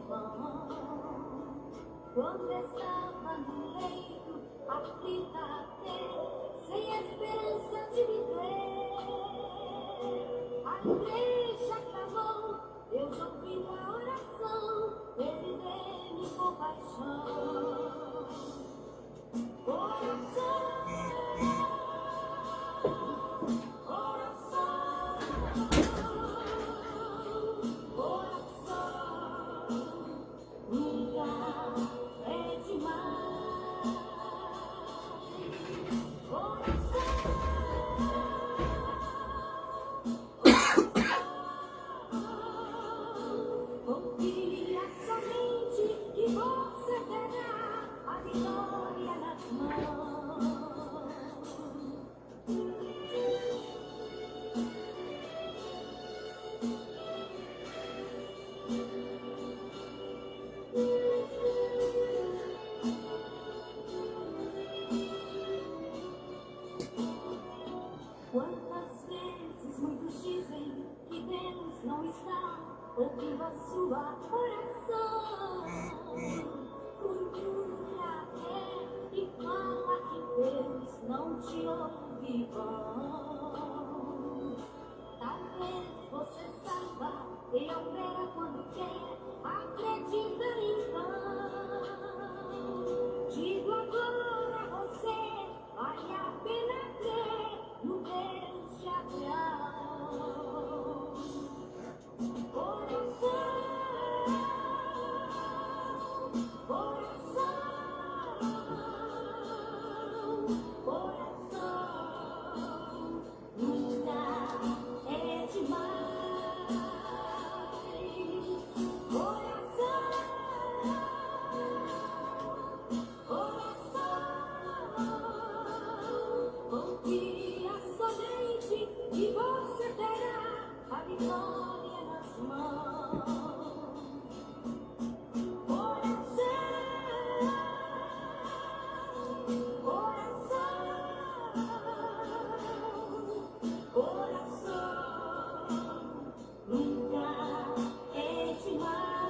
vão. Quando estava no leito, aflita até, sem esperança de viver, a igreja clamou, Deus ouviu a oração, Ele deu-me compaixão. Confia somente que você terá a vitória nas mãos. Quantas vezes muitos dizem que Deus não está ouvindo a sua oração? Murmura e fala que Deus não te ouve vão. Talvez você saiba e opera quando quer, acredita em vão. Digo agora a você, vale a pena crer no Deus de Abraão. Confia somente e você terá a vitória nas mãos. Coração, nunca é demais.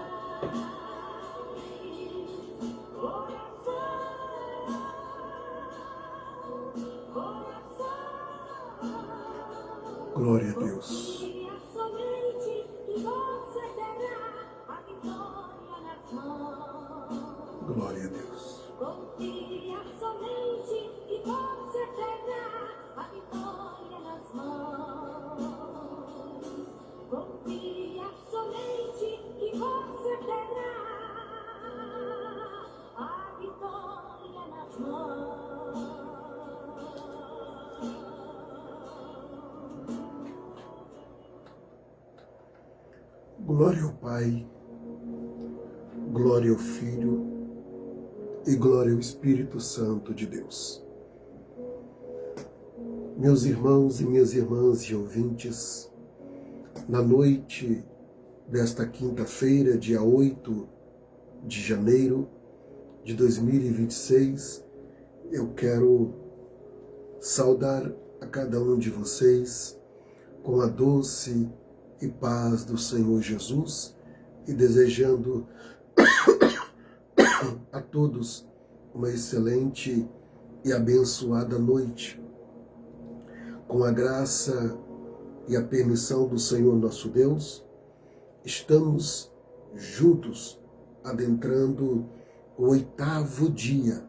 Glória a Deus. Glória a Deus. Confia somente que você terá a vitória nas mãos. Confia somente que você terá a vitória nas mãos. Glória ao Pai, glória ao Filho e glória ao Espírito Santo de Deus. Meus irmãos e minhas irmãs e ouvintes, na noite desta quinta-feira, dia 8 de janeiro de 2026, eu quero saudar a cada um de vocês com a doce e paz do Senhor Jesus e desejando a todos uma excelente e abençoada noite. Com a graça e a permissão do Senhor nosso Deus, estamos juntos adentrando o 8º dia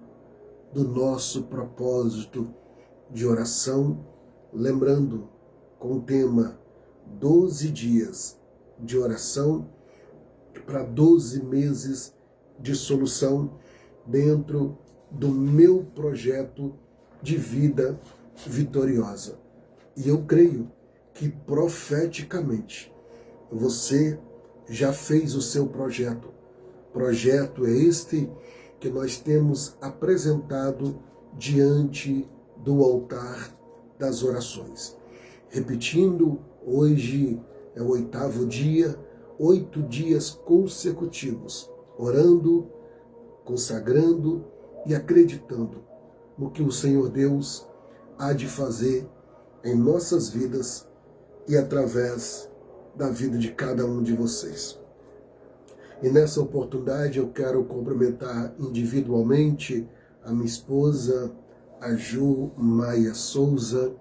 do nosso propósito de oração, lembrando com o tema 12 dias de oração para 12 meses de solução dentro do meu projeto de vida vitoriosa. E eu creio que profeticamente você já fez o seu projeto. Projeto é este que nós temos apresentado diante do altar das orações. Repetindo, hoje é o 8º dia, 8 dias consecutivos, orando, consagrando e acreditando no que o Senhor Deus há de fazer em nossas vidas e através da vida de cada um de vocês. E nessa oportunidade eu quero cumprimentar individualmente a minha esposa, a Ju Maia Souza,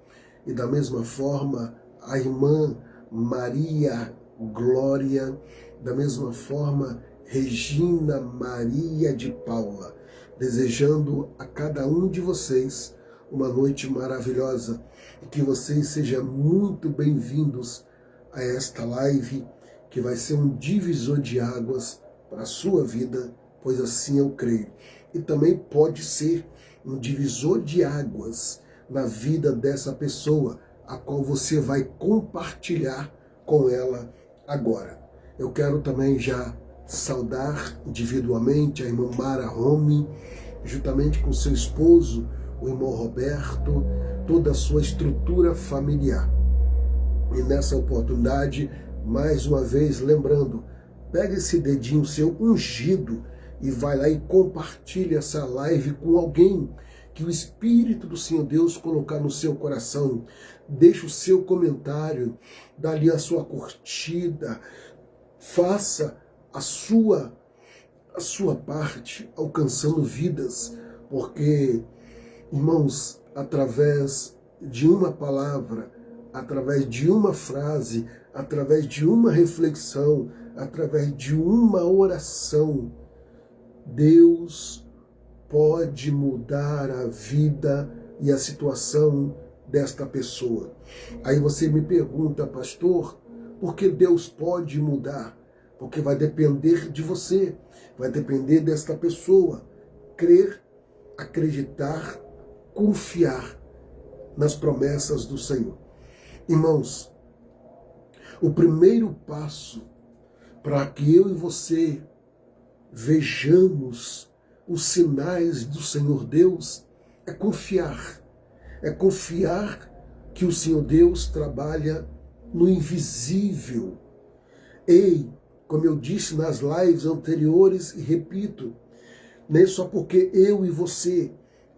e da mesma forma a irmã Maria Glória, da mesma forma Regina Maria de Paula, desejando a cada um de vocês uma noite maravilhosa e que vocês sejam muito bem-vindos a esta live, que vai ser um divisor de águas para a sua vida, pois assim eu creio. E também pode ser um divisor de águas na vida dessa pessoa, a qual você vai compartilhar com ela agora. Eu quero também já saudar individualmente a irmã Mara Rome, juntamente com seu esposo, o irmão Roberto, toda a sua estrutura familiar. E nessa oportunidade, mais uma vez, lembrando, pega esse dedinho seu ungido e vai lá e compartilha essa live com alguém que o Espírito do Senhor Deus colocar no seu coração. Deixa o seu comentário, dá ali a sua curtida, faça a sua parte, alcançando vidas, porque, irmãos, através de uma palavra, através de uma frase, através de uma reflexão, através de uma oração, Deus pode mudar a vida e a situação desta pessoa. Aí você me pergunta, pastor, por que Deus pode mudar? Porque vai depender de você, vai depender desta pessoa. Crer, acreditar, confiar nas promessas do Senhor. Irmãos, o primeiro passo para que eu e você vejamos os sinais do Senhor Deus é confiar. É confiar que o Senhor Deus trabalha no invisível. Ei, como eu disse nas lives anteriores e repito, nem só porque eu e você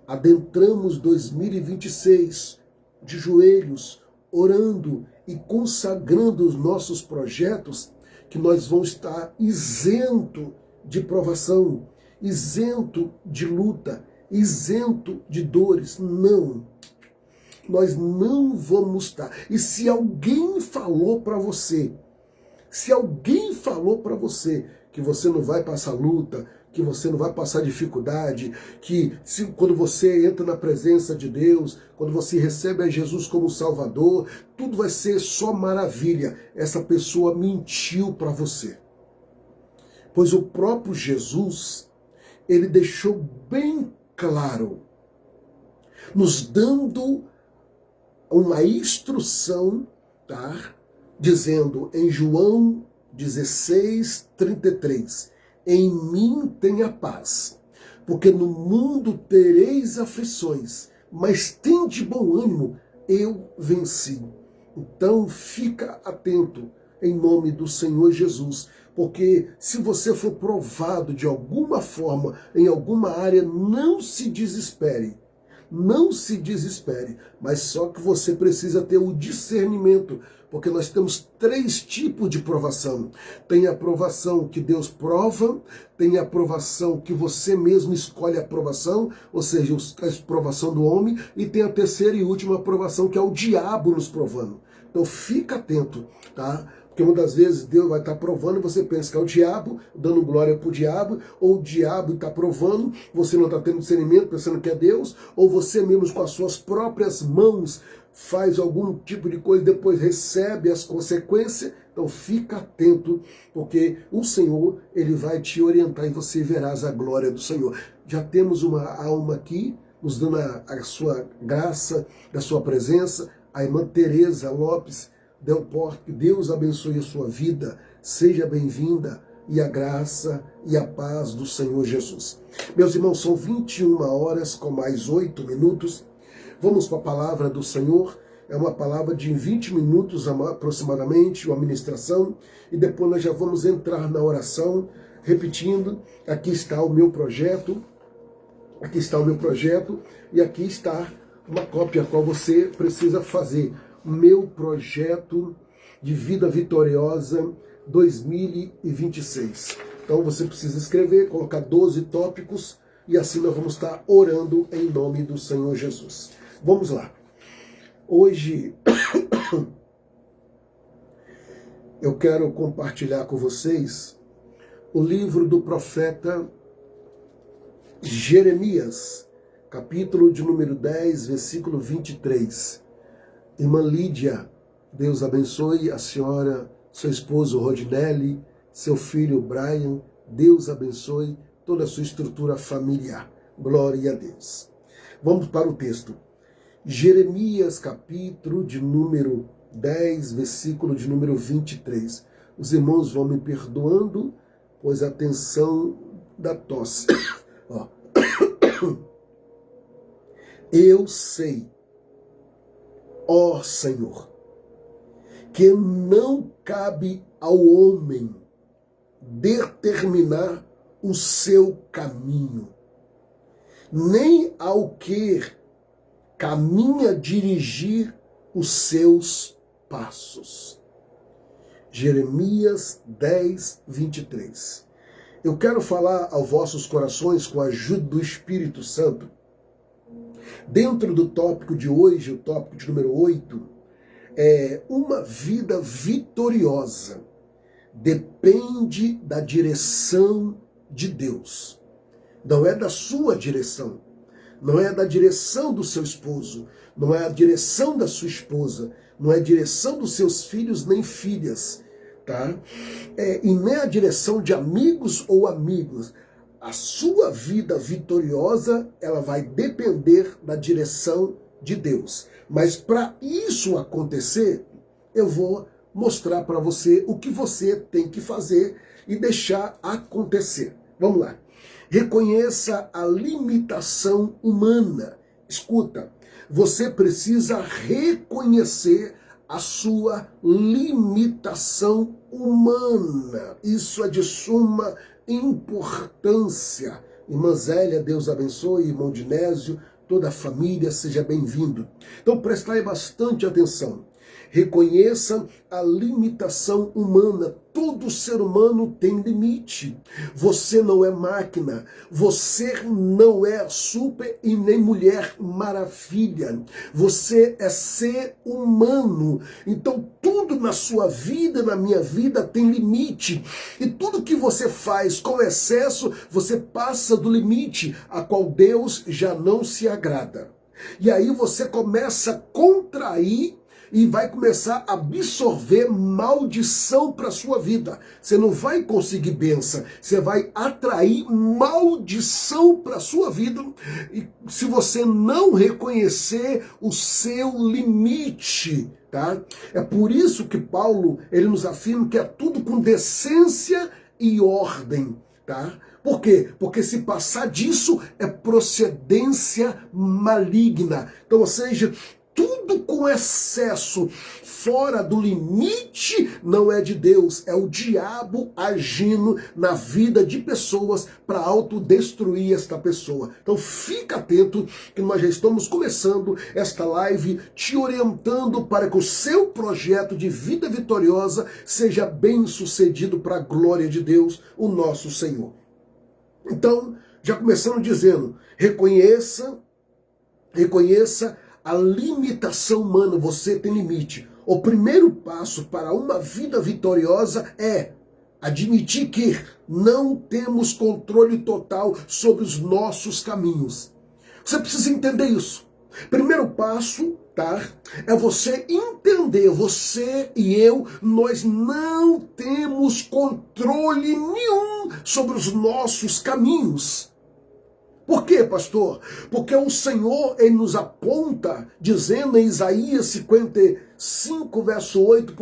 adentramos 2026 de joelhos, orando e consagrando os nossos projetos, que nós vamos estar isento de provação, isento de luta, isento de dores. Não, nós não vamos estar. E se alguém falou para você, que você não vai passar luta, que você não vai passar dificuldade, que quando você entra na presença de Deus, quando você recebe a Jesus como Salvador, tudo vai ser só maravilha, essa pessoa mentiu para você. Pois o próprio Jesus, ele deixou bem claro, nos dando uma instrução, tá? Dizendo em João 16:33, em mim tenha paz, porque no mundo tereis aflições, mas tende bom ânimo, eu venci. Então fica atento em nome do Senhor Jesus, porque se você for provado de alguma forma, em alguma área, não se desespere. Não se desespere, mas só que você precisa ter o discernimento, porque nós temos 3 tipos de provação. Tem a provação que Deus prova, tem a provação que você mesmo escolhe a provação, ou seja, a provação do homem, e tem a terceira e última provação, que é o diabo nos provando. Então fica atento, tá? Porque muitas vezes Deus vai estar provando e você pensa que é o diabo, dando glória para o diabo, ou o diabo está provando, você não está tendo discernimento, pensando que é Deus, ou você mesmo com as suas próprias mãos faz algum tipo de coisa e depois recebe as consequências. Então fica atento, porque o Senhor, ele vai te orientar e você verás a glória do Senhor. Já temos uma alma aqui, nos dando a sua graça, da sua presença, a irmã Tereza Lopes Delport, que Deus abençoe a sua vida, seja bem-vinda, e a graça e a paz do Senhor Jesus. Meus irmãos, são 21 horas com mais 8 minutos, vamos para a palavra do Senhor, é uma palavra de 20 minutos aproximadamente, uma ministração, e depois nós já vamos entrar na oração, repetindo, aqui está o meu projeto, e aqui está uma cópia a qual você precisa fazer. Meu projeto de vida vitoriosa 2026. Então você precisa escrever, colocar 12 tópicos e assim nós vamos estar orando em nome do Senhor Jesus. Vamos lá. Hoje eu quero compartilhar com vocês o livro do profeta Jeremias, capítulo de número 10, versículo 23. Irmã Lídia, Deus abençoe a senhora, seu esposo Rodinelli, seu filho Brian, Deus abençoe toda a sua estrutura familiar. Glória a Deus. Vamos para o texto. Jeremias, capítulo de número 10, versículo de número 23. Os irmãos vão me perdoando, pois a tensão da tosse. Ó. Eu sei, ó Senhor, que não cabe ao homem determinar o seu caminho, nem ao que caminha dirigir os seus passos. Jeremias 10, 23. Eu quero falar aos vossos corações com a ajuda do Espírito Santo. Dentro do tópico de hoje, o tópico de número 8, é uma vida vitoriosa. Depende da direção de Deus. Não é da sua direção. Não é da direção do seu esposo. Não é a direção da sua esposa. Não é a direção dos seus filhos nem filhas. Tá? E nem a direção de amigos ou amigas. A sua vida vitoriosa, ela vai depender da direção de Deus. Mas para isso acontecer, eu vou mostrar para você o que você tem que fazer e deixar acontecer. Vamos lá. Reconheça a limitação humana. Escuta, você precisa reconhecer a sua limitação humana. Isso é de suma importância. Irmã Zélia, Deus abençoe, irmão Dinésio, toda a família, seja bem-vindo. Então prestai bastante atenção. Reconheça a limitação humana. Todo ser humano tem limite. Você não é máquina. Você não é super e nem mulher maravilha. Você é ser humano. Então tudo na sua vida, na minha vida, tem limite. E tudo que você faz com excesso, você passa do limite, a qual Deus já não se agrada. E aí você começa a contrair e vai começar a absorver maldição para a sua vida. Você não vai conseguir bênção, você vai atrair maldição para a sua vida e se você não reconhecer o seu limite, tá? É por isso que Paulo, ele nos afirma que é tudo com decência e ordem, tá? Por quê? Porque se passar disso é procedência maligna. Então, ou seja, tudo com excesso, fora do limite, não é de Deus, é o diabo agindo na vida de pessoas para autodestruir esta pessoa. Então fica atento que nós já estamos começando esta live te orientando para que o seu projeto de vida vitoriosa seja bem sucedido para a glória de Deus, o nosso Senhor. Então, já começando dizendo, reconheça a limitação humana. Você tem limite. O primeiro passo para uma vida vitoriosa é admitir que não temos controle total sobre os nossos caminhos. Você precisa entender isso. Primeiro passo, tá? É você entender, você e eu, nós não temos controle nenhum sobre os nossos caminhos. Por quê, pastor? Porque o Senhor, ele nos aponta, dizendo em Isaías 55, verso 8,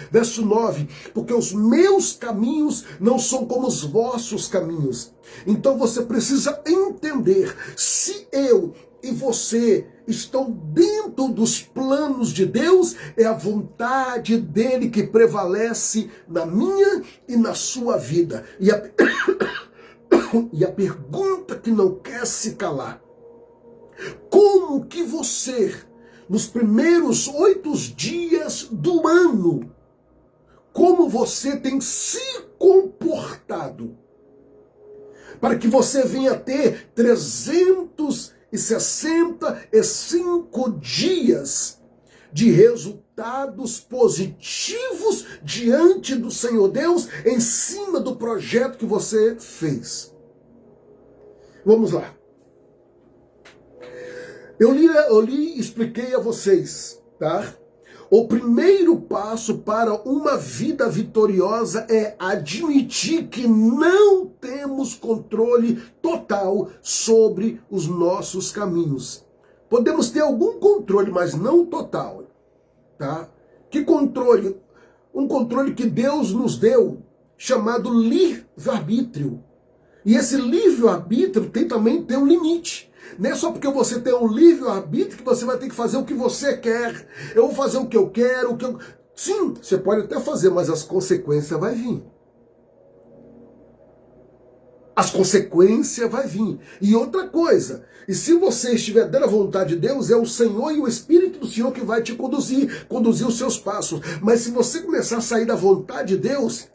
verso 9, porque os meus caminhos não são como os vossos caminhos. Então você precisa entender, se eu e você estão dentro dos planos de Deus, é a vontade dele que prevalece na minha e na sua vida. E a pergunta que não quer se calar: como que você, nos primeiros 8 dias do ano, como você tem se comportado, para que você venha ter 365 dias de resultados positivos diante do Senhor Deus em cima do projeto que você fez. Vamos lá. Eu li e expliquei a vocês, tá? O primeiro passo para uma vida vitoriosa é admitir que não temos controle total sobre os nossos caminhos. Podemos ter algum controle, mas não total, tá? Que controle? Um controle que Deus nos deu, chamado livre-arbítrio. E esse livre-arbítrio também tem um limite. Não é só porque você tem um livre-arbítrio que você vai ter que fazer o que você quer. Eu vou fazer o que eu quero, Sim, você pode até fazer, mas as consequências vão vir. As consequências vão vir. E outra coisa, e se você estiver dando a vontade de Deus, é o Senhor e o Espírito do Senhor que vai te conduzir os seus passos. Mas se você começar a sair da vontade de Deus,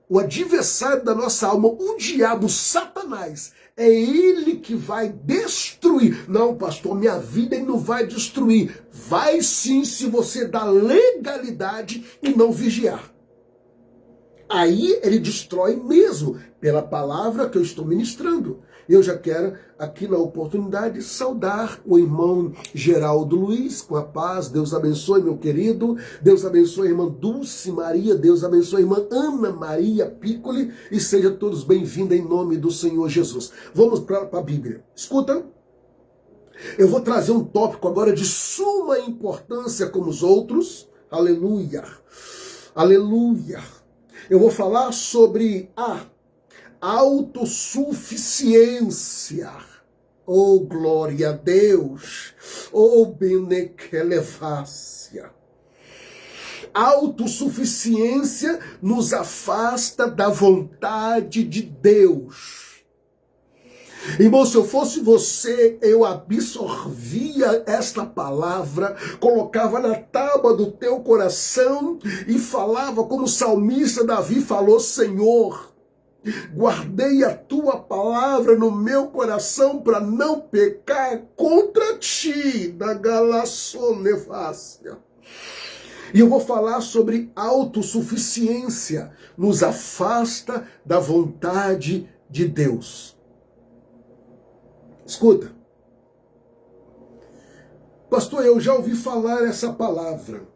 o adversário da nossa alma, o diabo, Satanás, é ele que vai destruir. Não, pastor, minha vida ele não vai destruir. Vai sim, se você dá legalidade e não vigiar. Aí ele destrói mesmo, pela palavra que eu estou ministrando. Eu já quero, aqui na oportunidade, saudar o irmão Geraldo Luiz, com a paz. Deus abençoe, meu querido. Deus abençoe a irmã Dulce Maria. Deus abençoe a irmã Ana Maria Piccoli. E sejam todos bem-vindos em nome do Senhor Jesus. Vamos para a Bíblia. Escuta, eu vou trazer um tópico agora de suma importância como os outros. Aleluia. Aleluia. Eu vou falar sobre a autossuficiência. Oh, glória a Deus. Oh, benequelevácia. Autossuficiência nos afasta da vontade de Deus. Irmão, se eu fosse você, eu absorvia esta palavra, colocava na tábua do teu coração e falava como o salmista Davi falou: Senhor, guardei a tua palavra no meu coração para não pecar contra ti, da galaçonevácia. E eu vou falar sobre autossuficiência, nos afasta da vontade de Deus. Escuta, pastor, eu já ouvi falar essa palavra,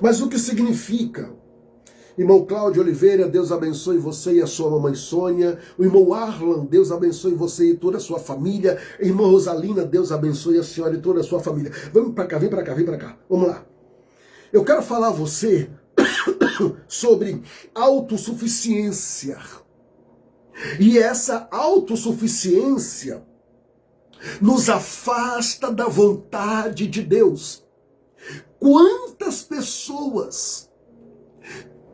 mas o que significa? Irmão Cláudio Oliveira, Deus abençoe você e a sua mamãe Sônia. O irmão Arlan, Deus abençoe você e toda a sua família. Irmã Rosalina, Deus abençoe a senhora e toda a sua família. Vamos para cá, vem para cá, vem para cá. Vamos lá. Eu quero falar a você sobre autossuficiência. E essa autossuficiência nos afasta da vontade de Deus. Quantas pessoas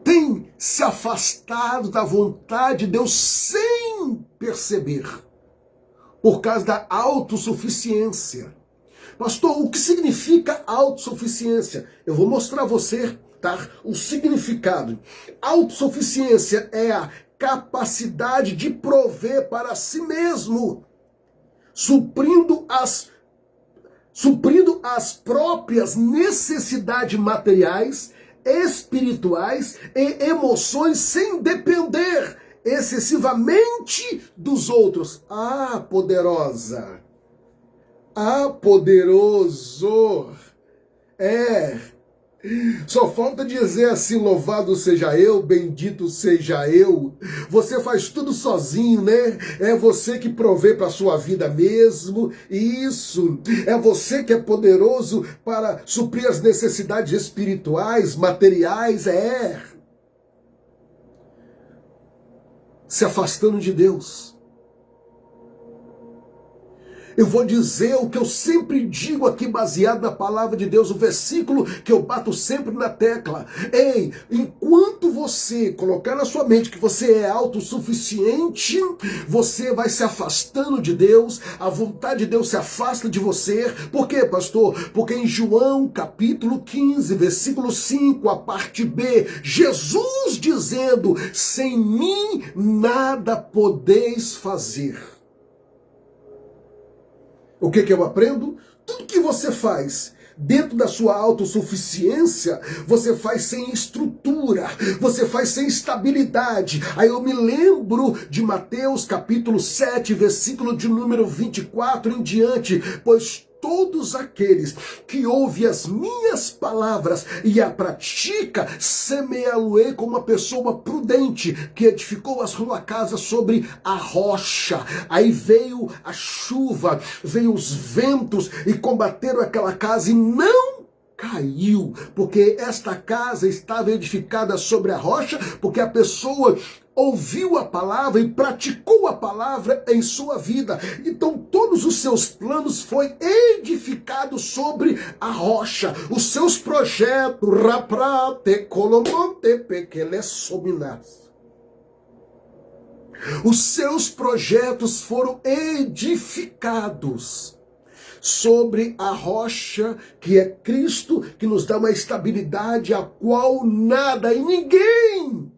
têm se afastado da vontade de Deus sem perceber, por causa da autossuficiência? Pastor, o que significa autossuficiência? Eu vou mostrar a você, tá, o significado. Autossuficiência é a capacidade de prover para si mesmo, suprindo as próprias necessidades materiais, espirituais e emoções sem depender excessivamente dos outros. Ah, poderosa! Ah, poderoso! Só falta dizer assim: louvado seja eu, bendito seja eu. Você faz tudo sozinho, né? É você que provê para a sua vida mesmo. Isso. É você que é poderoso para suprir as necessidades espirituais, materiais. Se afastando de Deus. Eu vou dizer o que eu sempre digo aqui, baseado na palavra de Deus, o versículo que eu bato sempre na tecla. Enquanto você você colocar na sua mente que você é autossuficiente, você vai se afastando de Deus, a vontade de Deus se afasta de você. Por quê, pastor? Porque em João capítulo 15, versículo 5, a parte B, Jesus dizendo: sem mim nada podeis fazer. O que eu aprendo? Tudo que você faz dentro da sua autossuficiência, você faz sem estrutura, você faz sem estabilidade. Aí eu me lembro de Mateus capítulo 7, versículo de número 24 em diante: pois todos aqueles que ouvem as minhas palavras e a pratica, semeá-lo-ei como uma pessoa prudente que edificou a sua casa sobre a rocha. Aí veio a chuva, veio os ventos e combateram aquela casa e não caiu, porque esta casa estava edificada sobre a rocha, porque a pessoa ouviu a palavra e praticou a palavra em sua vida. Então todos os seus planos foram edificados sobre a rocha. Os seus projetos, os seus projetos foram edificados sobre a rocha que é Cristo, que nos dá uma estabilidade a qual nada e ninguém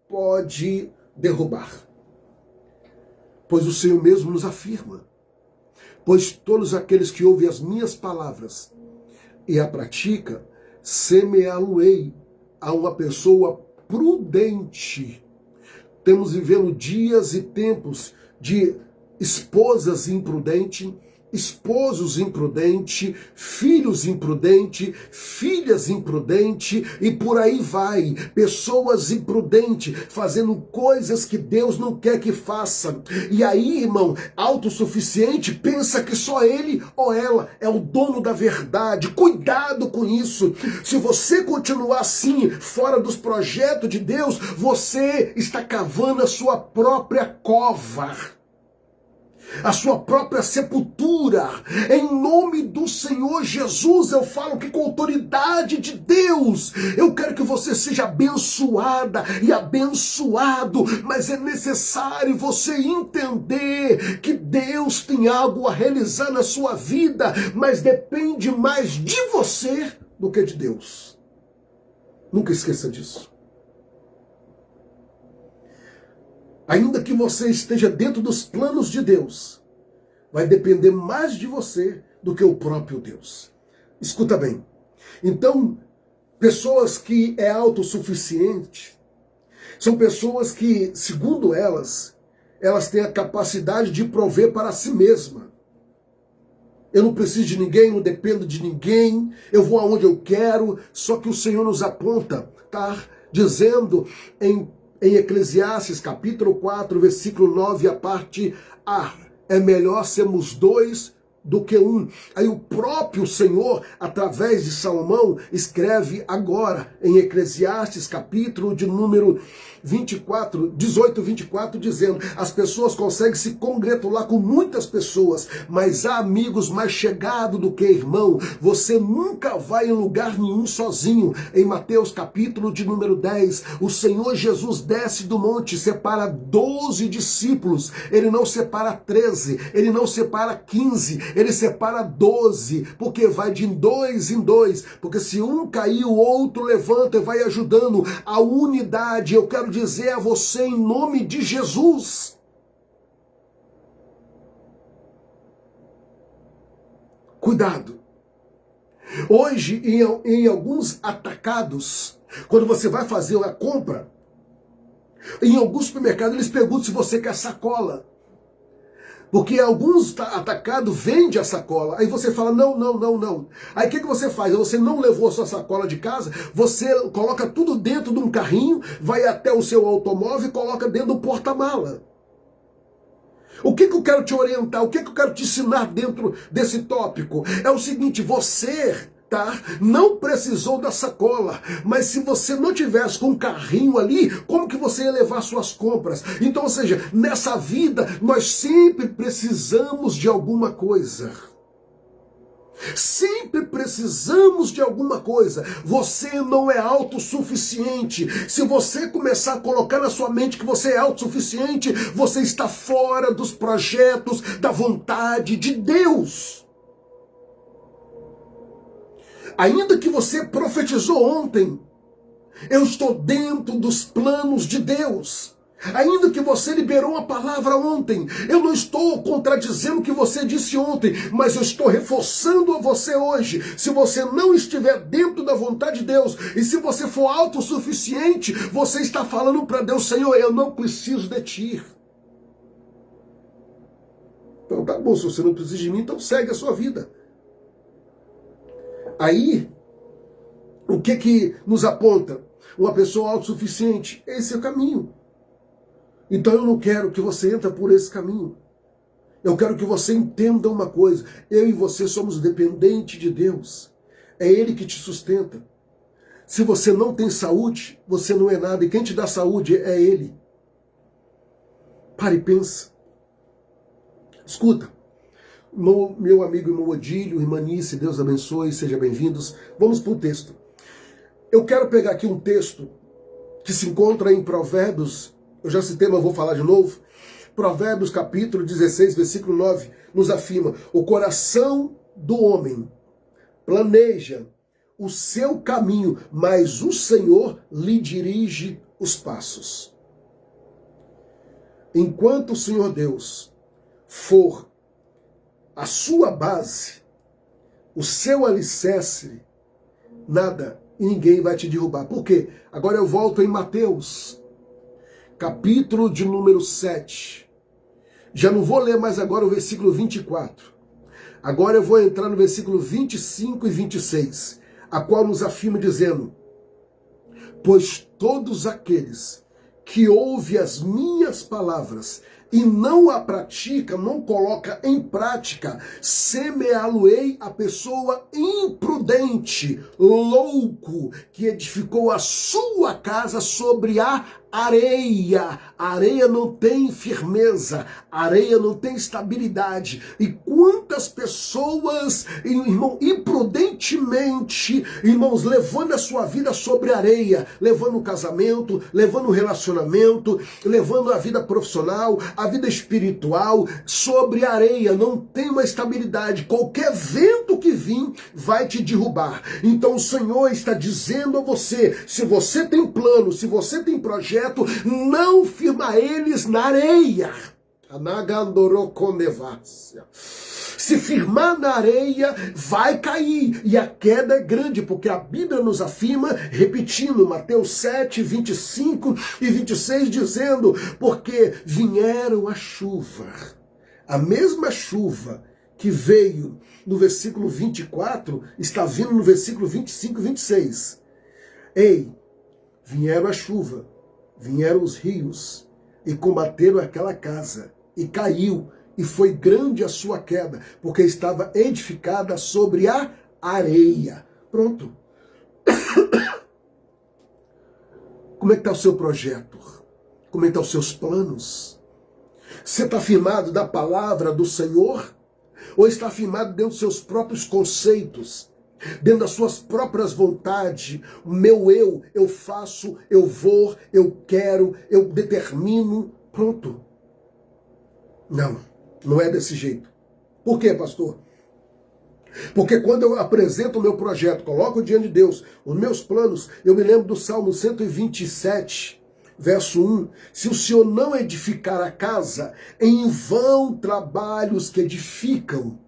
pode derrubar. Pois o Senhor mesmo nos afirma: pois todos aqueles que ouvem as minhas palavras e a pratica, semeá-lo-ei a uma pessoa prudente. Temos vivendo dias e tempos de esposas imprudentes, esposos imprudentes, filhos imprudentes, filhas imprudentes e por aí vai. Pessoas imprudentes fazendo coisas que Deus não quer que faça. E aí, irmão, autossuficiente pensa que só ele ou ela é o dono da verdade. Cuidado com isso. Se você continuar assim, fora dos projetos de Deus, você está cavando a sua própria cova, a sua própria sepultura. Em nome do Senhor Jesus, eu falo que com autoridade de Deus, eu quero que você seja abençoada e abençoado, mas é necessário você entender que Deus tem algo a realizar na sua vida, mas depende mais de você do que de Deus. Nunca esqueça disso. Ainda que você esteja dentro dos planos de Deus, vai depender mais de você do que o próprio Deus. Escuta bem. Então, pessoas que é autossuficiente são pessoas que, segundo elas têm a capacidade de prover para si mesma. Eu não preciso de ninguém, não dependo de ninguém, eu vou aonde eu quero. Só que o Senhor nos aponta, tá? Dizendo em Eclesiastes capítulo 4, versículo 9, a parte A: é melhor sermos dois do que um. Aí o próprio Senhor, através de Salomão, escreve agora em Eclesiastes capítulo de número 18, 24, dizendo: as pessoas conseguem se congratular com muitas pessoas, mas há amigos mais chegados do que irmão. Você nunca vai em lugar nenhum sozinho. Em Mateus capítulo de número 10, o Senhor Jesus desce do monte, separa 12 discípulos. Ele não separa 13, ele não separa 15, ele separa 12, porque vai de dois em dois, porque se um cair, o outro levanta e vai ajudando. A unidade, eu quero dizer a você, em nome de Jesus, cuidado. Hoje, em alguns atacados, quando você vai fazer a compra, em alguns supermercados eles perguntam se você quer sacola. Porque alguns atacados vendem a sacola. Aí você fala: não, não, não, não. Aí o que você faz? Você não levou a sua sacola de casa, você coloca tudo dentro de um carrinho, vai até o seu automóvel e coloca dentro do porta-mala. O que eu quero te orientar? O que eu quero te ensinar dentro desse tópico? É o seguinte: você não precisou da sacola, mas se você não tivesse com um carrinho ali, como que você ia levar suas compras? Então, ou seja, nessa vida nós sempre precisamos de alguma coisa. Sempre precisamos de alguma coisa. Você não é autossuficiente. Se você começar a colocar na sua mente que você é autossuficiente, você está fora dos projetos, da vontade de Deus. Ainda que você profetizou ontem, eu estou dentro dos planos de Deus. Ainda que você liberou a palavra ontem, eu não estou contradizendo o que você disse ontem, mas eu estou reforçando a você hoje. Se você não estiver dentro da vontade de Deus, e se você for autossuficiente, você está falando para Deus: Senhor, eu não preciso de ti. Então tá bom, se você não precisa de mim, então segue a sua vida. Aí, o que nos aponta? Uma pessoa autossuficiente. Esse é o caminho. Então eu não quero que você entre por esse caminho. Eu quero que você entenda uma coisa. Eu e você somos dependentes de Deus. É Ele que te sustenta. Se você não tem saúde, você não é nada. E quem te dá saúde é Ele. Pare e pensa. Escuta. Meu amigo irmão Odílio, irmã Nice, Deus abençoe, sejam bem-vindos. Vamos para o texto. Eu quero pegar aqui um texto que se encontra em Provérbios. Eu já citei, mas vou falar de novo. Provérbios capítulo 16, versículo 9, nos afirma: o coração do homem planeja o seu caminho, mas o Senhor lhe dirige os passos. Enquanto o Senhor Deus for a sua base, o seu alicerce, nada e ninguém vai te derrubar. Por quê? Agora eu volto em Mateus, capítulo de número 7. Já não vou ler mais agora o versículo 24. Agora eu vou entrar no versículo 25 e 26, a qual nos afirma dizendo: pois todos aqueles que ouvem as minhas palavras e não a pratica, não coloca em prática, semeá-lo-ei a pessoa imprudente, louco, que edificou a sua casa sobre a areia. A areia não tem firmeza, a areia não tem estabilidade. E quantas pessoas, irmão, imprudentemente, irmãos, levando a sua vida sobre a areia, levando o casamento, levando o relacionamento, levando a vida profissional, a vida espiritual, sobre a areia, não tem uma estabilidade. Qualquer vento que vir vai te derrubar. Então o Senhor está dizendo a você: se você tem plano, se você tem projeto, não firma eles na areia. Se firmar na areia, vai cair. E a queda é grande, porque a Bíblia nos afirma, repetindo, Mateus 7, 25 e 26, dizendo: porque vieram a chuva. A mesma chuva que veio no versículo 24, está vindo no versículo 25 e 26. Ei, vieram a chuva, vieram os rios e combateram aquela casa, e caiu, e foi grande a sua queda, porque estava edificada sobre a areia. Pronto. Como é que está o seu projeto? Como é que estão os seus planos? Você está firmado da palavra do Senhor? Ou está firmado dentro dos seus próprios conceitos? Dentro das suas próprias vontades? O meu eu faço, eu vou, eu quero, eu determino. Pronto. Não, não é desse jeito. Por quê, pastor? Porque quando eu apresento o meu projeto, coloco diante de Deus os meus planos, eu me lembro do Salmo 127, verso 1. Se o Senhor não edificar a casa, em vão trabalham os que edificam.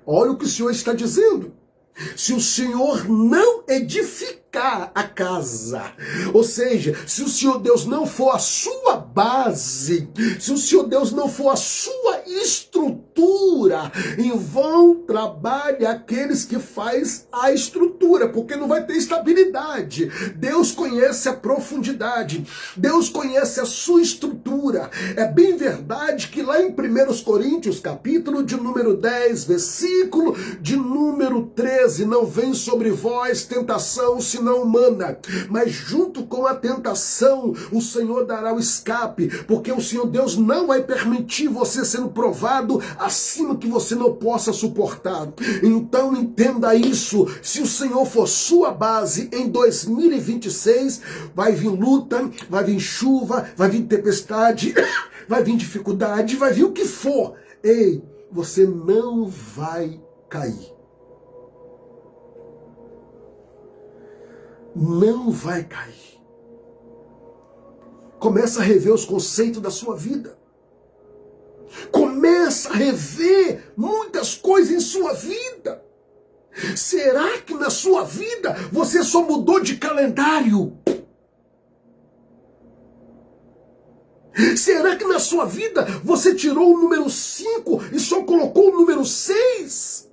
Olha o que o Senhor está dizendo. Se o Senhor não edificar a casa, ou seja, se o Senhor Deus não for a sua base, se o Senhor Deus não for a sua estrutura, em vão trabalha aqueles que faz a estrutura, porque não vai ter estabilidade. Deus conhece a profundidade, Deus conhece a sua estrutura. É bem verdade que lá em 1 Coríntios, capítulo de número 10, versículo de número 13, não vem sobre vós tentação senão humana, mas junto com a tentação o Senhor dará o escape, porque o Senhor Deus não vai permitir você sendo provado acima que você não possa suportar. Então entenda isso, se o Senhor for sua base em 2026, vai vir luta, vai vir chuva, vai vir tempestade, vai vir dificuldade, vai vir o que for. Ei, você não vai cair. Não vai cair. Começa a rever os conceitos da sua vida. Começa a rever muitas coisas em sua vida. Será que na sua vida você só mudou de calendário? Será que na sua vida você tirou o número 5 e só colocou o número 6?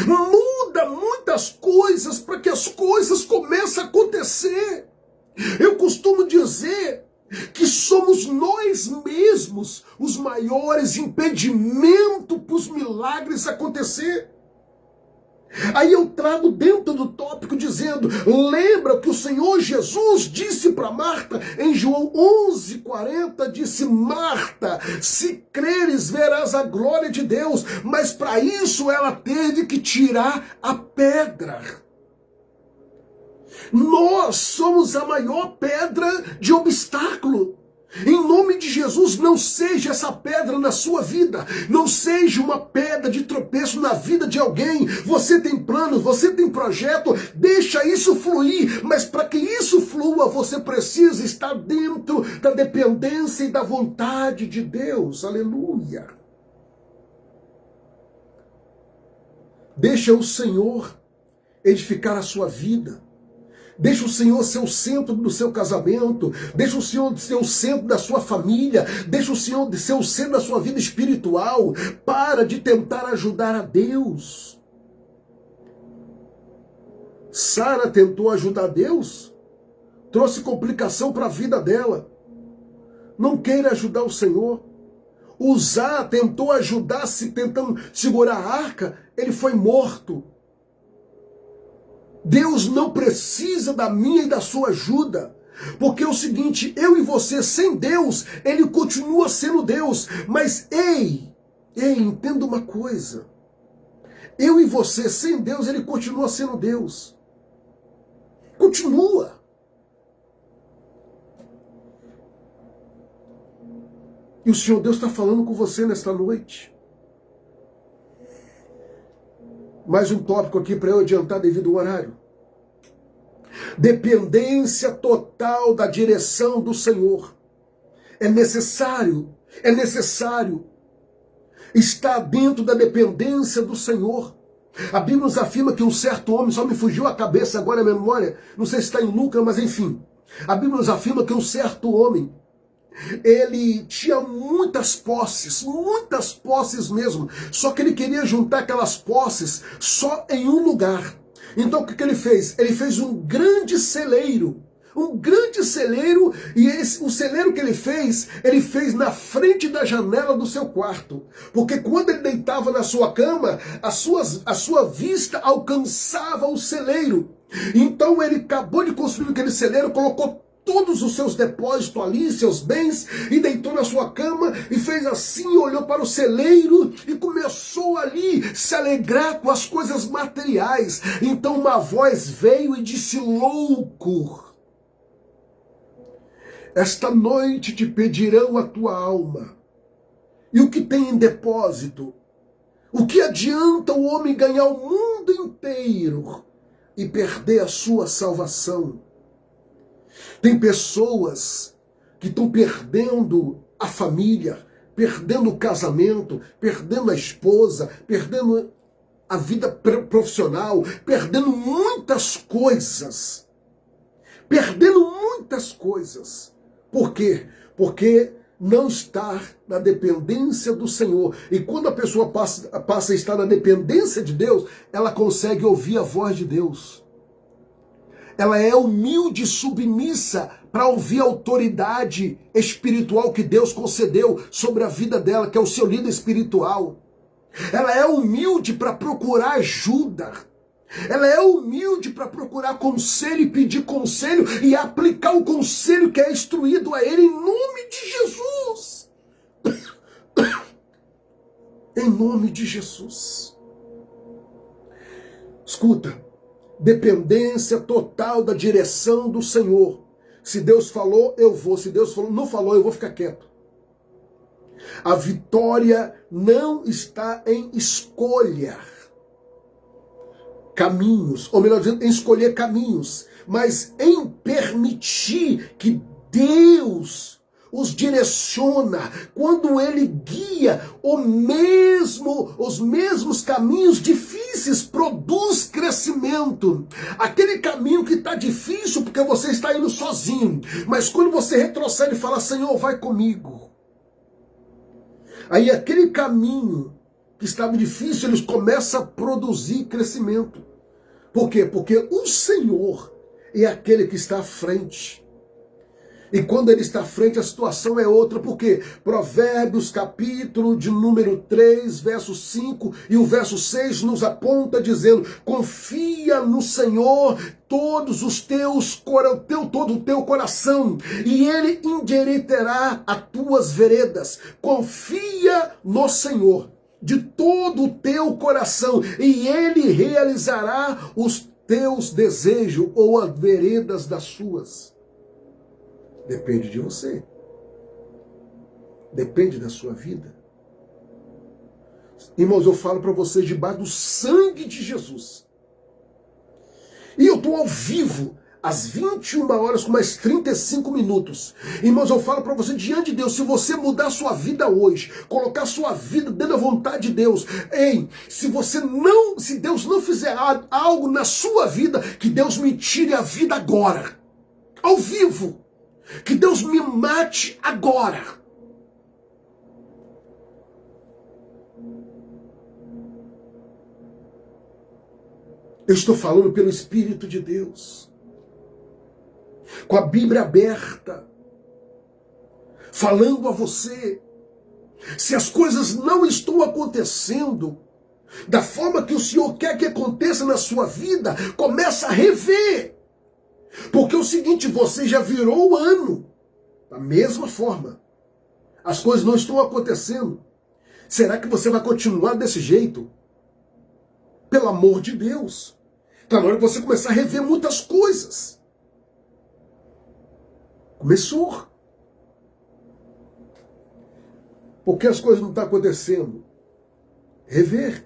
Muda muitas coisas para que as coisas comecem a acontecer. Eu costumo dizer que somos nós mesmos os maiores impedimentos para os milagres acontecer. Aí eu trago dentro do tópico dizendo, lembra que o Senhor Jesus disse para Marta, em João 11:40, disse, Marta, se creres verás a glória de Deus, mas para isso ela teve que tirar a pedra. Nós somos a maior pedra de obstáculo. Em nome de Jesus, não seja essa pedra na sua vida. Não seja uma pedra de tropeço na vida de alguém. Você tem planos, você tem projeto, deixa isso fluir. Mas para que isso flua, você precisa estar dentro da dependência e da vontade de Deus. Aleluia. Deixa o Senhor edificar a sua vida. Deixa o Senhor ser o centro do seu casamento. Deixa o Senhor ser o centro da sua família. Deixa o Senhor ser o centro da sua vida espiritual. Para de tentar ajudar a Deus. Sara tentou ajudar Deus, trouxe complicação para a vida dela. Não queira ajudar o Senhor. Uzá tentou ajudar, tentando segurar a arca, ele foi morto. Deus não precisa da minha e da sua ajuda. Porque é o seguinte, eu e você sem Deus, ele continua sendo Deus. Mas entenda uma coisa. Eu e você sem Deus, ele continua sendo Deus. Continua. E o Senhor Deus está falando com você nesta noite. Mais um tópico aqui para eu adiantar devido ao horário. Dependência total da direção do Senhor. É necessário estar dentro da dependência do Senhor. A Bíblia nos afirma que um certo homem, só me fugiu a cabeça agora a memória, não sei se está em Lucas, mas enfim. A Bíblia nos afirma que um certo homem, ele tinha muitas posses mesmo, só que ele queria juntar aquelas posses só em um lugar. Então o que ele fez? Ele fez um grande celeiro, e o celeiro que ele fez na frente da janela do seu quarto, porque quando ele deitava na sua cama, a sua vista alcançava o celeiro. Então ele acabou de construir aquele celeiro, colocou todos os seus depósitos ali, seus bens, e deitou na sua cama, e fez assim, olhou para o celeiro, e começou ali se alegrar com as coisas materiais. Então uma voz veio e disse, louco, esta noite te pedirão a tua alma, e o que tem em depósito? O que adianta o homem ganhar o mundo inteiro e perder a sua salvação? Tem pessoas que estão perdendo a família, perdendo o casamento, perdendo a esposa, perdendo a vida profissional, perdendo muitas coisas. Por quê? Porque não está na dependência do Senhor. E quando a pessoa passa a estar na dependência de Deus, ela consegue ouvir a voz de Deus. Ela é humilde e submissa para ouvir a autoridade espiritual que Deus concedeu sobre a vida dela, que é o seu líder espiritual. Ela é humilde para procurar ajuda. Ela é humilde para procurar conselho e pedir conselho e aplicar o conselho que é instruído a ele em nome de Jesus. Em nome de Jesus. Escuta, dependência total da direção do Senhor. Se Deus falou, eu vou. Se Deus não falou, eu vou ficar quieto. A vitória não está em escolha caminhos, ou melhor dizendo, em escolher caminhos, mas em permitir que Deus os direciona, quando Ele guia os mesmos caminhos difíceis, produz crescimento. Aquele caminho que está difícil porque você está indo sozinho, mas quando você retrocede e fala, Senhor, vai comigo. Aí aquele caminho que estava difícil, eles começam a produzir crescimento. Por quê? Porque o Senhor é aquele que está à frente. E quando Ele está à frente, a situação é outra. Por quê? Provérbios, capítulo de número 3, verso 5 e o verso 6 nos aponta dizendo, confia no Senhor todo o teu coração, e Ele endireitará as tuas veredas. Confia no Senhor de todo o teu coração, e Ele realizará os teus desejos ou as veredas das suas. Depende de você. Depende da sua vida. Irmãos, eu falo para vocês debaixo do sangue de Jesus. E eu estou ao vivo, às 21 horas com mais 35 minutos. Irmãos, eu falo para você, diante de Deus, se você mudar a sua vida hoje, colocar a sua vida dentro da vontade de Deus, se Deus não fizer algo na sua vida, que Deus me tire a vida agora, ao vivo, que Deus me mate agora. Eu estou falando pelo Espírito de Deus, com a Bíblia aberta, falando a você. Se as coisas não estão acontecendo da forma que o Senhor quer que aconteça na sua vida, começa a rever. Porque é o seguinte, você já virou o ano da mesma forma. As coisas não estão acontecendo. Será que você vai continuar desse jeito? Pelo amor de Deus. Está na hora de você começar a rever muitas coisas. Começou. Por que as coisas não estão acontecendo? Rever.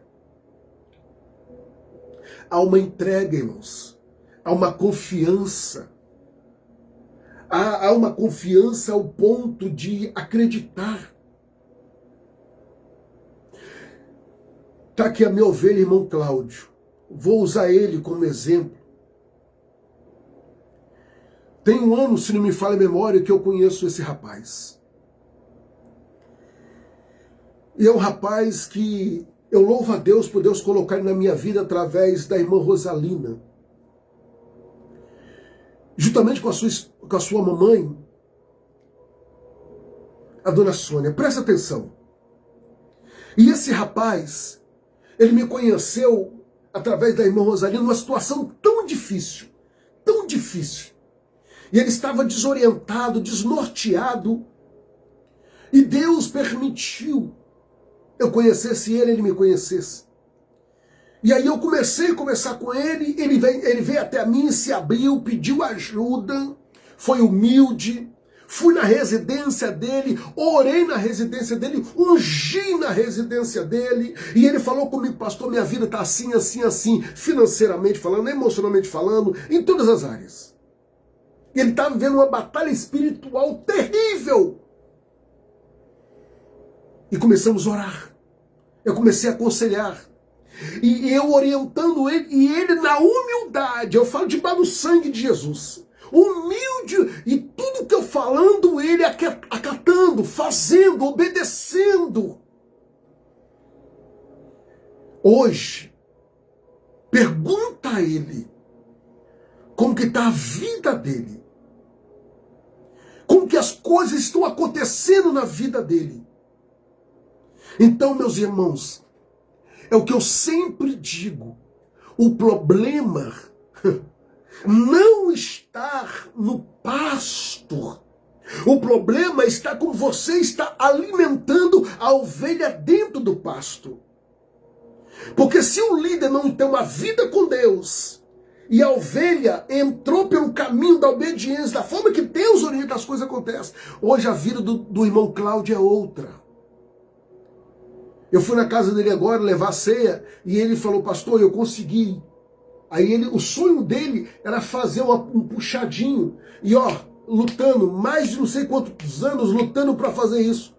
Há uma entrega, irmãos. Há uma confiança. Há uma confiança ao ponto de acreditar. Está aqui a minha ovelha, irmão Cláudio. Vou usar ele como exemplo. Tem um ano, se não me falha a memória, que eu conheço esse rapaz. E é um rapaz que eu louvo a Deus por Deus colocar ele na minha vida através da irmã Rosalina. Juntamente com a sua mamãe, a dona Sônia. Presta atenção. E esse rapaz, ele me conheceu através da irmã Rosalina numa situação tão difícil. Tão difícil. E ele estava desorientado, desnorteado. E Deus permitiu eu conhecesse ele, ele me conhecesse. E aí eu comecei a conversar com ele, ele veio até mim, se abriu, pediu ajuda, foi humilde, fui na residência dele, orei na residência dele, ungi na residência dele, e ele falou comigo, pastor, minha vida está assim, assim, assim, financeiramente falando, emocionalmente falando, em todas as áreas. E ele estava vivendo uma batalha espiritual terrível. E começamos a orar. Eu comecei a aconselhar. E eu orientando ele, e ele na humildade, eu falo debaixo do sangue de Jesus, humilde, e tudo que eu falando, ele acatando, fazendo, obedecendo. Hoje, pergunta a ele, como que está a vida dele, como que as coisas estão acontecendo na vida dele. Então, meus irmãos, é o que eu sempre digo, o problema não está no pastor, O problema está como você está alimentando a ovelha dentro do pasto. Porque se o líder não tem uma vida com Deus, e a ovelha entrou pelo caminho da obediência, da forma que Deus orienta, as coisas acontecem. Hoje a vida do irmão Cláudio é outra. Eu fui na casa dele agora levar a ceia, e ele falou, pastor, eu consegui. Aí o sonho dele era fazer um puxadinho. E lutando, mais de não sei quantos anos lutando para fazer isso.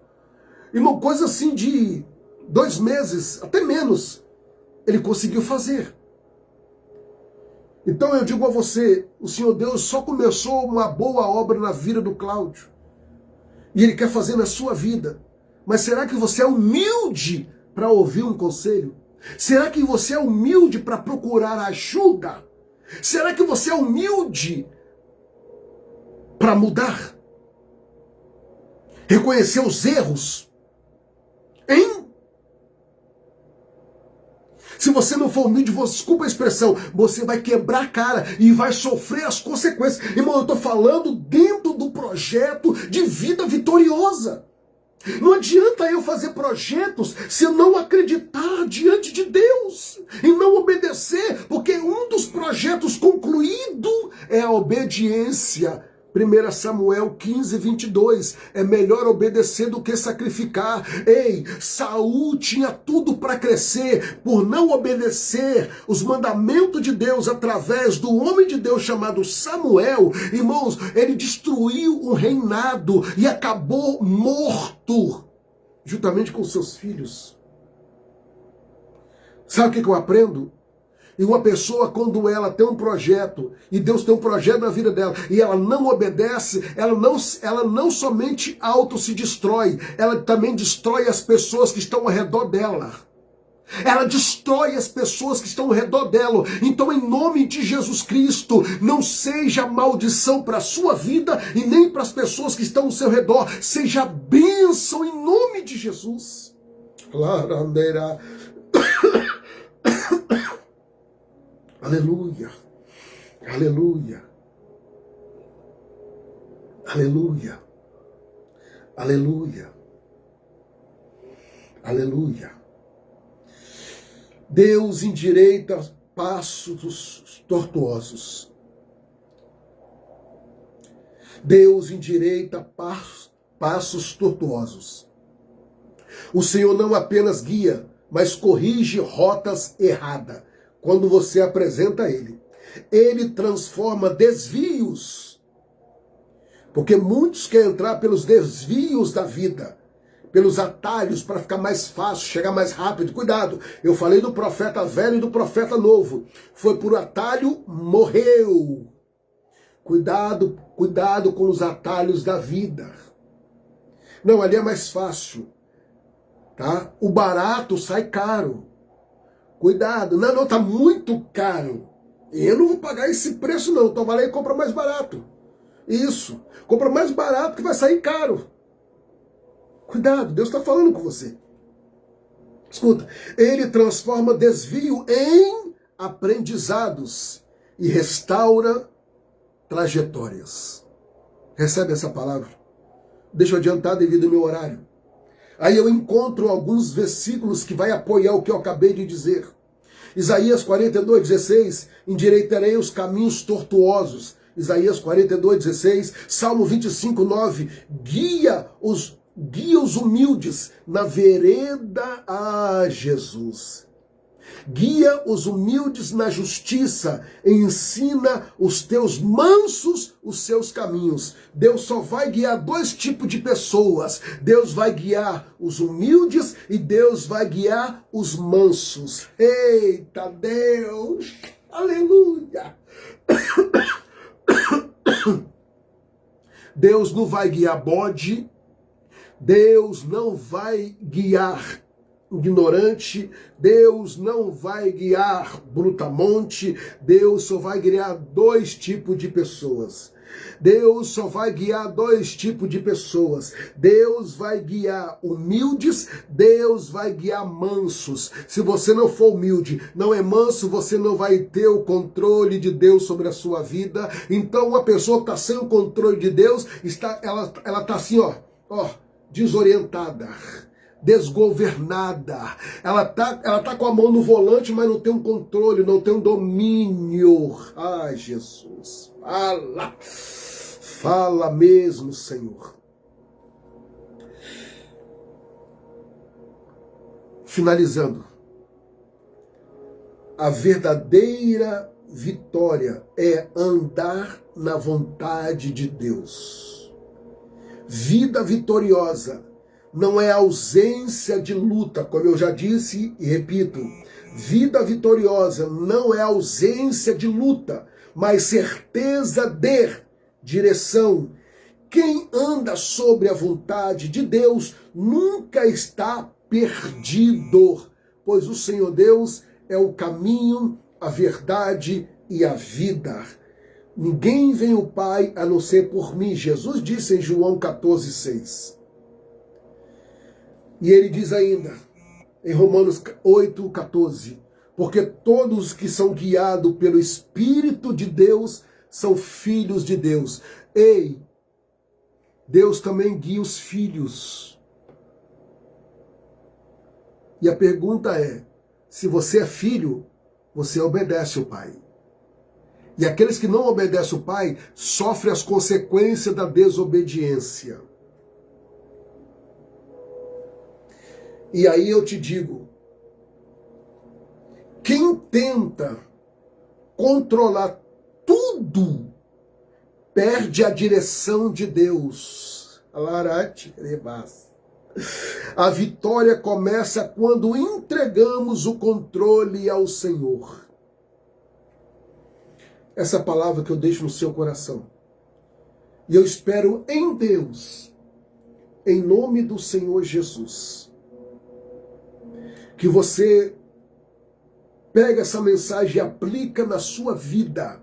Irmão, coisa assim de 2 meses, até menos, ele conseguiu fazer. Então eu digo a você, o Senhor Deus só começou uma boa obra na vida do Cláudio. E Ele quer fazer na sua vida. Mas será que você é humilde para ouvir um conselho? Será que você é humilde para procurar ajuda? Será que você é humilde para mudar? Reconhecer os erros? Hein? Se você não for humilde, desculpa a expressão, você vai quebrar a cara e vai sofrer as consequências. Irmão, eu estou falando dentro do projeto de vida vitoriosa. Não adianta eu fazer projetos se eu não acreditar diante de Deus e não obedecer, porque um dos projetos concluído é a obediência. 1 Samuel 15, 22, é melhor obedecer do que sacrificar. Ei, Saul tinha tudo para crescer, por não obedecer os mandamentos de Deus através do homem de Deus chamado Samuel. Irmãos, ele destruiu um reinado e acabou morto, juntamente com seus filhos. Sabe o que eu aprendo? E uma pessoa, quando ela tem um projeto, e Deus tem um projeto na vida dela, e ela não obedece, ela não somente se destrói, ela também destrói as pessoas que estão ao redor dela. Ela destrói as pessoas que estão ao redor dela. Então, em nome de Jesus Cristo, não seja maldição para a sua vida e nem para as pessoas que estão ao seu redor. Seja bênção em nome de Jesus. Aleluia, aleluia, aleluia, aleluia, aleluia. Deus endireita passos tortuosos. Deus endireita passos tortuosos. O Senhor não apenas guia, mas corrige rotas erradas. Quando você apresenta a Ele, Ele transforma desvios. Porque muitos querem entrar pelos desvios da vida, pelos atalhos para ficar mais fácil, chegar mais rápido. Cuidado, eu falei do profeta velho e do profeta novo. Foi por atalho, morreu. Cuidado, cuidado com os atalhos da vida. Não, ali é mais fácil. Tá? O barato sai caro. Cuidado, não, tá muito caro. Eu não vou pagar esse preço não, então vai lá e compra mais barato. Isso, compra mais barato que vai sair caro. Cuidado, Deus está falando com você. Escuta, Ele transforma desvio em aprendizados e restaura trajetórias. Recebe essa palavra? Deixa eu adiantar devido ao meu horário. Aí eu encontro alguns versículos que vai apoiar o que eu acabei de dizer. Isaías 42, 16, endireitarei os caminhos tortuosos. Isaías 42, 16, Salmo 25, 9, guia os humildes na vereda a Jesus. Guia os humildes na justiça, ensina os teus mansos os seus caminhos. Deus só vai guiar 2 tipos de pessoas. Deus vai guiar os humildes e Deus vai guiar os mansos. Eita Deus! Aleluia! Deus não vai guiar bode, Deus não vai guiar ignorante, Deus não vai guiar brutamonte, Deus só vai guiar dois tipos de pessoas. Deus só vai guiar dois tipos de pessoas. Deus vai guiar humildes, Deus vai guiar mansos. Se você não for humilde, não é manso, você não vai ter o controle de Deus sobre a sua vida. Então uma pessoa que está sem o controle de Deus, ela está assim, desorientada, desgovernada. Ela tá com a mão no volante, mas não tem um controle, não tem um domínio. Ai, Jesus, fala mesmo, Senhor. Finalizando, a verdadeira vitória é andar na vontade de Deus. Vida vitoriosa não é ausência de luta, como eu já disse e repito. Vida vitoriosa não é ausência de luta, mas certeza de direção. Quem anda sobre a vontade de Deus nunca está perdido, pois o Senhor Deus é o caminho, a verdade e a vida. Ninguém vem ao Pai a não ser por mim. Jesus disse em João 14,6. E ele diz ainda, em Romanos 8,14, porque todos que são guiados pelo Espírito de Deus são filhos de Deus. Ei, Deus também guia os filhos. E a pergunta é, se você é filho, você obedece o Pai. E aqueles que não obedecem o Pai sofrem as consequências da desobediência. E aí eu te digo, quem tenta controlar tudo, perde a direção de Deus. A vitória começa quando entregamos o controle ao Senhor. Essa palavra que eu deixo no seu coração. E eu espero em Deus, em nome do Senhor Jesus, que você pega essa mensagem e aplica na sua vida.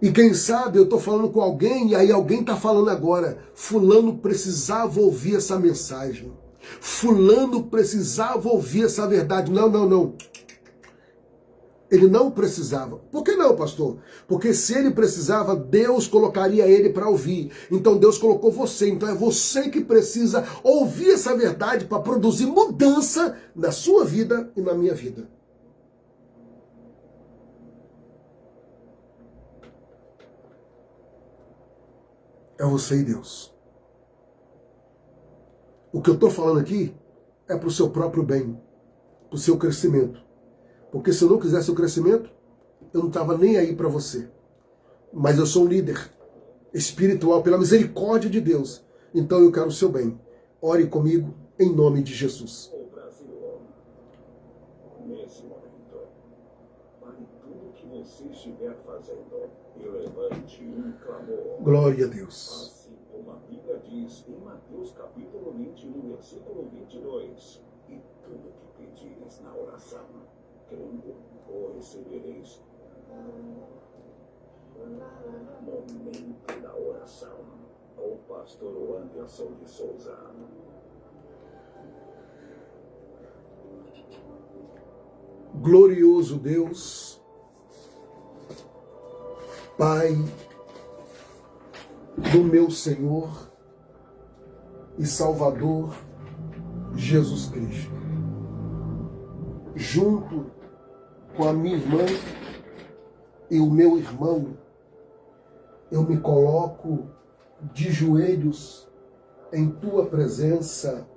E quem sabe eu estou falando com alguém e aí alguém está falando agora, fulano precisava ouvir essa mensagem. Fulano precisava ouvir essa verdade. Não. Ele não precisava. Por que não, pastor? Porque se ele precisava, Deus colocaria ele para ouvir. Então Deus colocou você. Então é você que precisa ouvir essa verdade para produzir mudança na sua vida e na minha vida. É você e Deus. O que eu estou falando aqui é para o seu próprio bem, para o seu crescimento. Porque se eu não quisesse o crescimento, eu não estava nem aí para você. Mas eu sou um líder espiritual pela misericórdia de Deus. Então eu quero o seu bem. Ore comigo em nome de Jesus. O Brasil, nesse momento, pare tudo que você estiver fazendo e levante um clamor. Glória a Deus. Assim como a Bíblia diz em Mateus capítulo 20, no versículo 22, e tudo que pedires na oração, crendo, o recebereis. Momento da oração, com o pastor Anderson de Souza. Glorioso Deus, Pai do meu Senhor e Salvador Jesus Cristo, junto com a minha irmã e o meu irmão, eu me coloco de joelhos em tua presença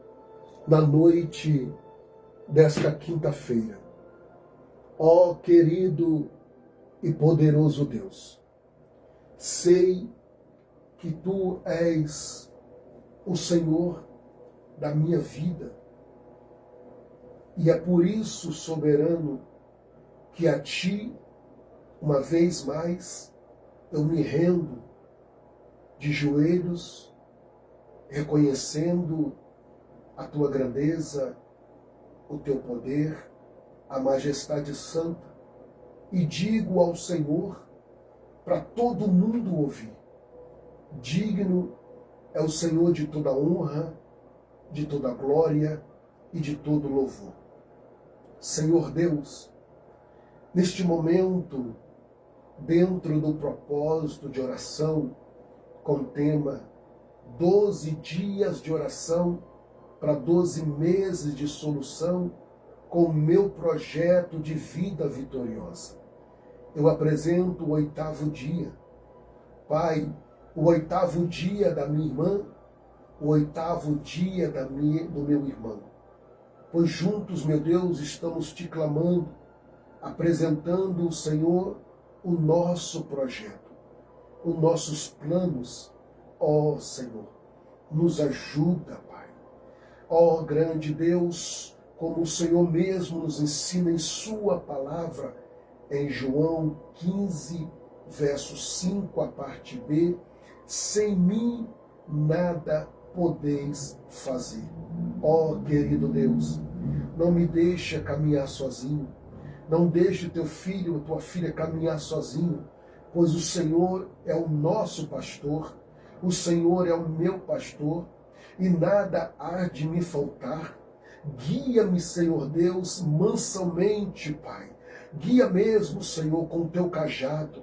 na noite desta quinta-feira. Ó querido e poderoso Deus, sei que tu és o Senhor da minha vida. E é por isso, soberano, que a ti, uma vez mais, eu me rendo de joelhos, reconhecendo a tua grandeza, o teu poder, a majestade santa, e digo ao Senhor para todo mundo ouvir: digno é o Senhor de toda honra, de toda glória e de todo louvor. Senhor Deus, neste momento, dentro do propósito de oração, com o tema 12 dias de oração para 12 meses de solução, com o meu projeto de vida vitoriosa. Eu apresento o 8º dia. Pai, o 8º dia da minha irmã, o 8º dia do meu irmão. Pois juntos, meu Deus, estamos te clamando, apresentando ao Senhor o nosso projeto, os nossos planos. Ó Senhor, nos ajuda, Pai. Ó grande Deus, como o Senhor mesmo nos ensina em sua palavra, em João 15, verso 5, a parte B: sem mim nada podeis fazer. Ó querido Deus, não me deixa caminhar sozinho, não deixe o teu filho ou tua filha caminhar sozinho, pois o Senhor é o nosso pastor, o Senhor é o meu pastor, e nada há de me faltar. Guia-me, Senhor Deus, mansamente, Pai. Guia mesmo, Senhor, com o teu cajado.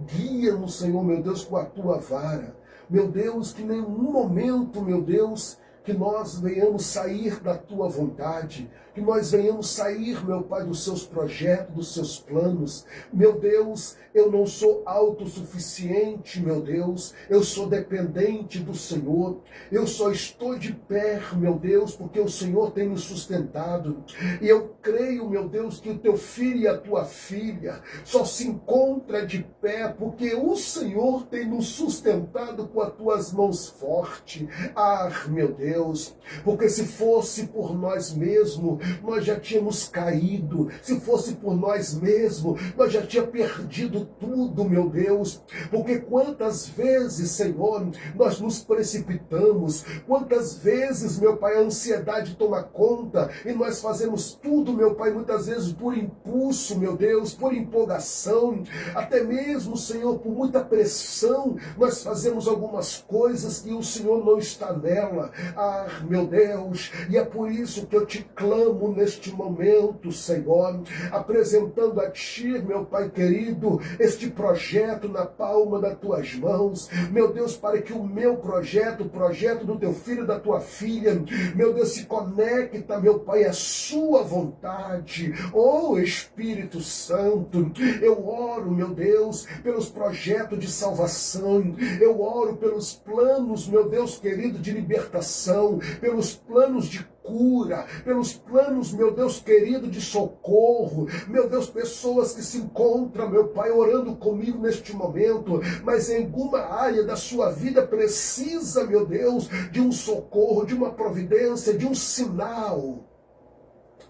Guia-nos, Senhor, meu Deus, com a tua vara. Meu Deus, que em nenhum momento, meu Deus, que nós venhamos sair da tua vontade, que nós venhamos sair, meu Pai, dos seus projetos, dos seus planos. Meu Deus, eu não sou autossuficiente, meu Deus, eu sou dependente do Senhor. Eu só estou de pé, meu Deus, porque o Senhor tem me sustentado. E eu creio, meu Deus, que o teu filho e a tua filha só se encontram de pé porque o Senhor tem nos sustentado com as tuas mãos fortes. Ah, meu Deus, porque se fosse por nós mesmos, nós já tínhamos caído. Se fosse por nós mesmos, nós já tínhamos perdido tudo, meu Deus. Porque quantas vezes, Senhor, nós nos precipitamos, quantas vezes, meu Pai, a ansiedade toma conta e nós fazemos tudo, meu Pai, muitas vezes por impulso, meu Deus, por empolgação, até mesmo, Senhor, por muita pressão, nós fazemos algumas coisas que o Senhor não está nela. Ah, meu Deus, e é por isso que eu te clamo neste momento, Senhor, apresentando a Ti, meu Pai querido, este projeto na palma das Tuas mãos, meu Deus, para que o meu projeto, o projeto do Teu filho e da Tua filha, meu Deus, se conecta, meu Pai, à Sua vontade. Oh, Espírito Santo, eu oro, meu Deus, pelos projetos de salvação, eu oro pelos planos, meu Deus querido, de libertação, pelos planos de cura, pelos planos, meu Deus querido, de socorro. Meu Deus, pessoas que se encontram, meu Pai, orando comigo neste momento, mas em alguma área da sua vida precisa, meu Deus, de um socorro, de uma providência, de um sinal.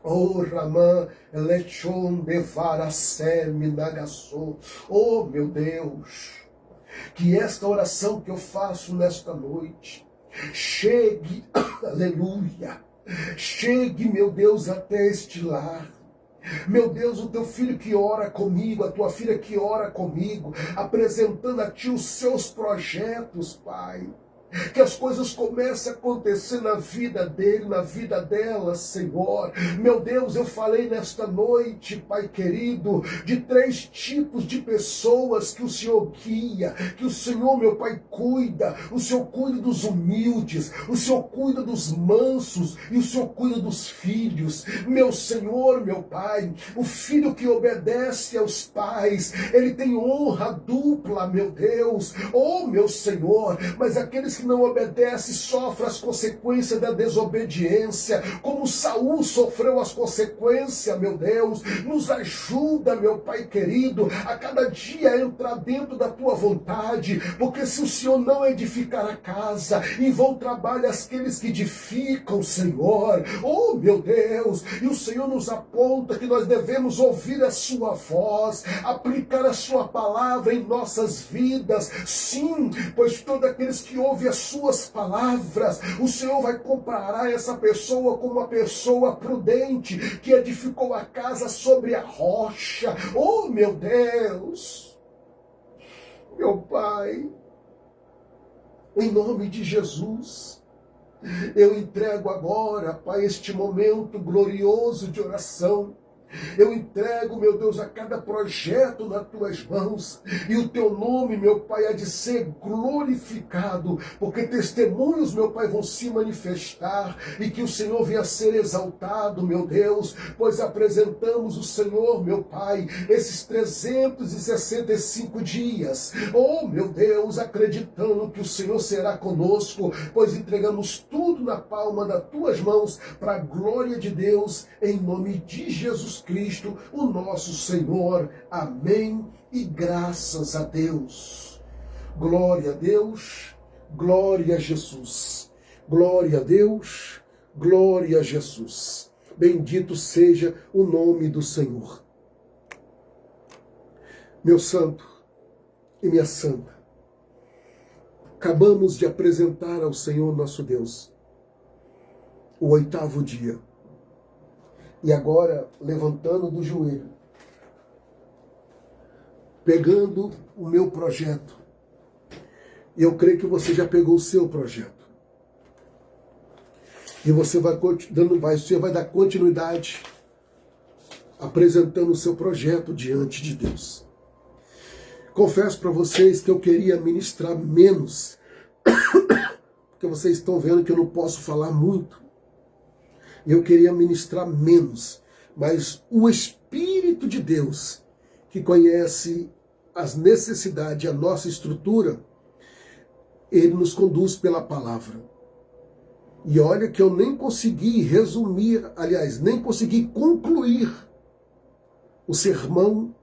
Oh, Ramã, Lechon, Devara, Semi, Nagassou. Oh, meu Deus, que esta oração que eu faço nesta noite chegue, aleluia, chegue, meu Deus, até este lar. Meu Deus, o teu filho que ora comigo, a tua filha que ora comigo, apresentando a ti os seus projetos, Pai. Que as coisas comecem a acontecer na vida dele, na vida dela, Senhor. Meu Deus, eu falei nesta noite, Pai querido, de 3 tipos de pessoas que o Senhor guia, que o Senhor, meu Pai, cuida. O Senhor cuida dos humildes, o Senhor cuida dos mansos e o Senhor cuida dos filhos. Meu Senhor, meu Pai, o filho que obedece aos pais, ele tem honra dupla, meu Deus. Oh, meu Senhor, mas aqueles que não obedecem sofrem as consequências da desobediência, como Saul sofreu as consequências, meu Deus. Nos ajuda, meu Pai querido, a cada dia entrar dentro da tua vontade, porque se o Senhor não edificar a casa, em vão trabalham aqueles que edificam, Senhor. Oh, meu Deus, e o Senhor nos aponta que nós devemos ouvir a sua voz, aplicar a sua palavra em nossas vidas. Sim, pois todos aqueles que ouvem ouve as suas palavras, o Senhor vai comparar essa pessoa com uma pessoa prudente que edificou a casa sobre a rocha. Oh, meu Deus! Meu Pai, em nome de Jesus, eu entrego agora, Pai, este momento glorioso de oração. Eu entrego, meu Deus, a cada projeto nas tuas mãos, e o teu nome, meu Pai, há de ser glorificado, porque testemunhos, meu Pai, vão se manifestar, e que o Senhor venha a ser exaltado, meu Deus, pois apresentamos o Senhor, meu Pai, esses 365 dias, oh, meu Deus, acreditando que o Senhor será conosco, pois entregamos tudo na palma das tuas mãos, para a glória de Deus, em nome de Jesus Cristo, o nosso Senhor. Amém. E graças a Deus. Glória a Deus. Glória a Jesus. Glória a Deus. Glória a Jesus. Bendito seja o nome do Senhor. Meu santo e minha santa, acabamos de apresentar ao Senhor nosso Deus o 8º dia. E agora, levantando do joelho, pegando o meu projeto, e eu creio que você já pegou o seu projeto, e você vai dar continuidade apresentando o seu projeto diante de Deus. Confesso para vocês que eu queria ministrar menos, porque vocês estão vendo que eu não posso falar muito. Eu queria ministrar menos, mas o Espírito de Deus, que conhece as necessidades, a nossa estrutura, ele nos conduz pela palavra. E olha que eu nem consegui resumir, aliás, nem consegui concluir o sermão,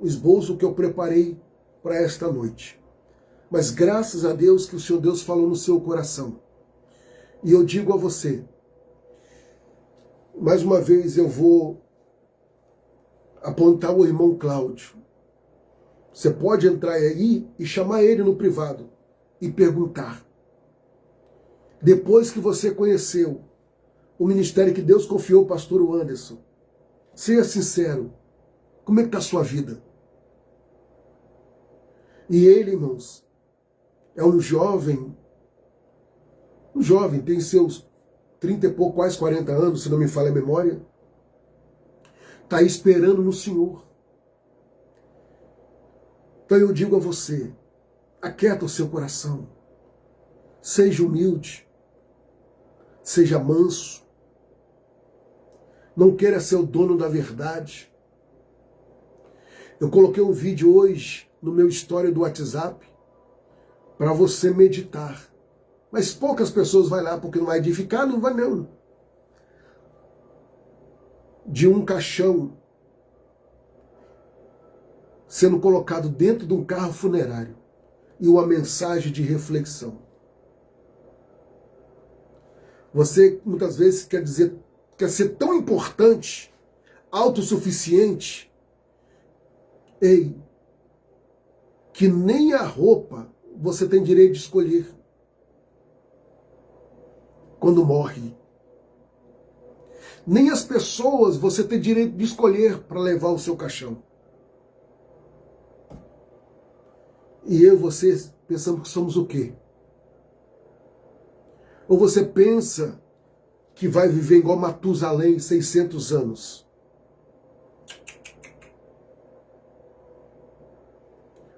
o esboço que eu preparei para esta noite. Mas graças a Deus que o Senhor Deus falou no seu coração. E eu digo a você, mais uma vez eu vou apontar o irmão Cláudio. Você pode entrar aí e chamar ele no privado e perguntar. Depois que você conheceu o ministério que Deus confiou ao pastor Anderson, seja sincero, como é que está a sua vida? E ele, irmãos, é um jovem, tem seus 30 e pouco, quase 40 anos, se não me falha a memória, está esperando no Senhor. Então eu digo a você, aquieta o seu coração, seja humilde, seja manso, não queira ser o dono da verdade. Eu coloquei um vídeo hoje no meu story do WhatsApp para você meditar. Mas poucas pessoas vão lá porque não vai edificar, não vai não. De um caixão sendo colocado dentro de um carro funerário e uma mensagem de reflexão. Você muitas vezes quer ser tão importante, autossuficiente, que nem a roupa você tem direito de escolher quando morre. Nem as pessoas você tem direito de escolher para levar o seu caixão. E eu e você pensamos que somos o quê? Ou você pensa que vai viver igual Matusalém, 600 anos?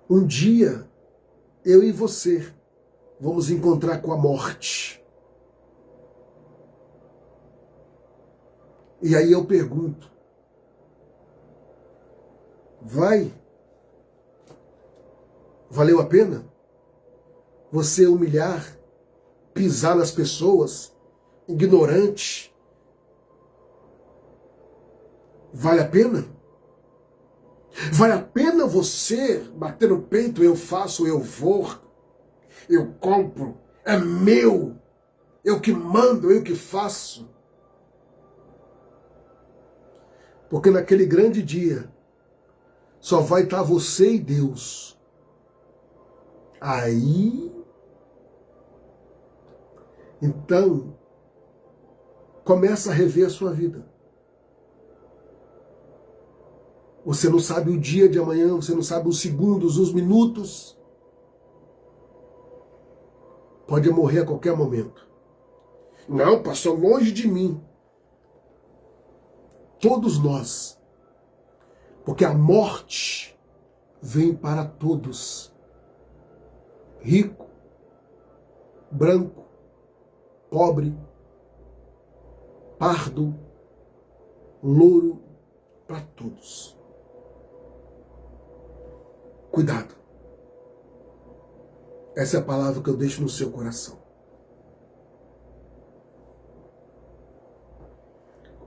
Um dia, eu e você vamos encontrar com a morte. E aí eu pergunto, valeu a pena você humilhar, pisar nas pessoas, ignorante? Vale a pena? Vale a pena você bater no peito, eu faço, eu vou, eu compro, é meu, eu que mando, eu que faço? Porque naquele grande dia, só vai estar você e Deus. Aí Então, começa a rever a sua vida. Você não sabe o dia de amanhã, você não sabe os segundos, os minutos. Pode morrer a qualquer momento. Não, passou longe de mim. Todos nós. Porque a morte vem para todos. Rico, branco, pobre, pardo, louro, para todos. Cuidado. Essa é a palavra que eu deixo no seu coração.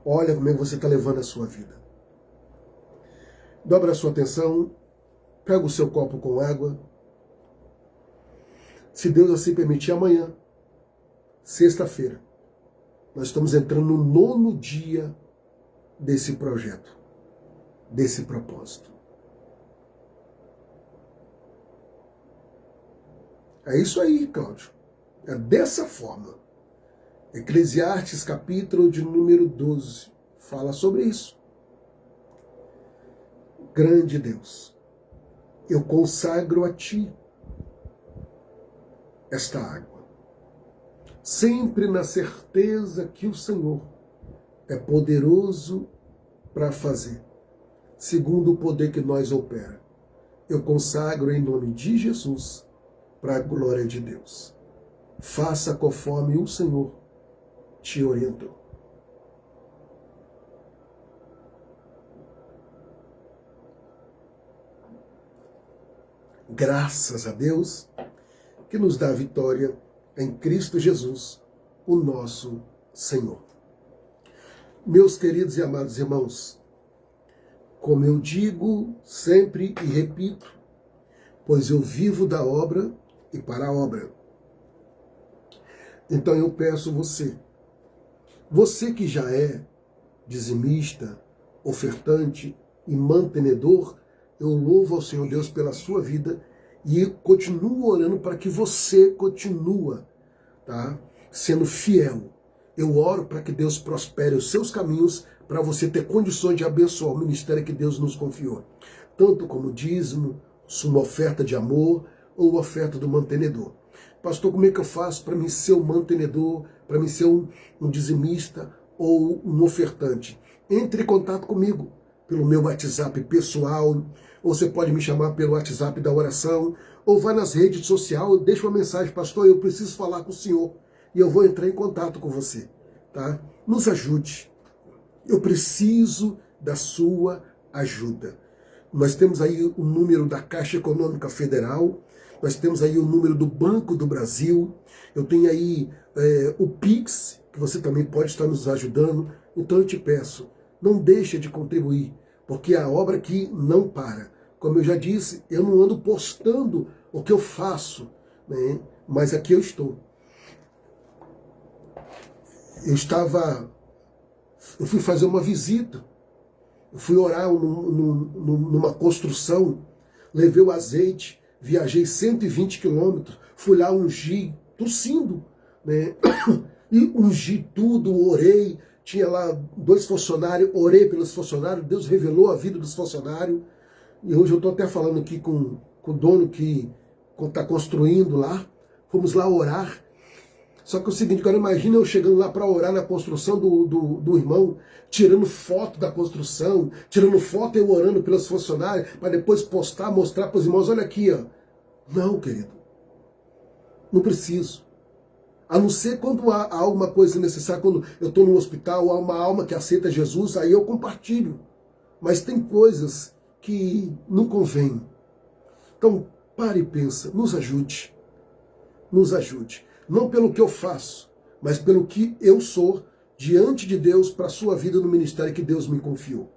Olha como é que você está levando a sua vida. Dobra a sua atenção, pega o seu copo com água. Se Deus assim permitir, amanhã, sexta-feira, nós estamos entrando no 9º dia desse projeto, desse propósito. É isso aí, Cláudio. É dessa forma. Eclesiastes, capítulo de número 12, fala sobre isso. Grande Deus, eu consagro a Ti esta água, sempre na certeza que o Senhor é poderoso para fazer, segundo o poder que nós opera. Eu consagro em nome de Jesus, para a glória de Deus. Faça conforme o Senhor te orientou. Graças a Deus que nos dá a vitória em Cristo Jesus, o nosso Senhor. Meus queridos e amados irmãos, como eu digo sempre e repito, pois eu vivo da obra e para a obra. Então eu peço você que já é dizimista, ofertante e mantenedor, eu louvo ao Senhor Deus pela sua vida e continuo orando para que você continue, tá, sendo fiel. Eu oro para que Deus prospere os seus caminhos, para você ter condições de abençoar o ministério que Deus nos confiou. Tanto como dízimo, uma oferta de amor ou oferta do mantenedor. Pastor, como é que eu faço para mim ser um mantenedor, para mim ser um dizimista ou um ofertante? Entre em contato comigo pelo meu WhatsApp pessoal, ou você pode me chamar pelo WhatsApp da oração, ou vai nas redes sociais, deixa uma mensagem, pastor, eu preciso falar com o senhor, e eu vou entrar em contato com você, tá? Nos ajude. Eu preciso da sua ajuda. Nós temos aí o número da Caixa Econômica Federal, nós temos aí o número do Banco do Brasil, eu tenho aí o Pix, que você também pode estar nos ajudando. Então eu te peço, não deixe de contribuir, porque a obra aqui não para. Como eu já disse, eu não ando postando o que eu faço, né? Mas aqui eu estou. Eu fui fazer uma visita, eu fui orar numa construção, levei o azeite, viajei 120 quilômetros, fui lá ungir, tossindo, né? E ungi tudo, orei, tinha lá 2 funcionários, orei pelos funcionários, Deus revelou a vida dos funcionários, e hoje eu estou até falando aqui com o dono que está construindo lá, fomos lá orar. Só que é o seguinte, agora imagina eu chegando lá para orar na construção do irmão, tirando foto da construção, tirando foto eu orando pelos funcionários, para depois postar, mostrar para os irmãos, olha aqui, ó. Não, querido, não preciso. A não ser quando há alguma coisa necessária, quando eu estou no hospital, há uma alma que aceita Jesus, aí eu compartilho. Mas tem coisas que não convém. Então, pare e pensa, nos ajude. Nos ajude. Não pelo que eu faço, mas pelo que eu sou diante de Deus para a sua vida no ministério que Deus me confiou.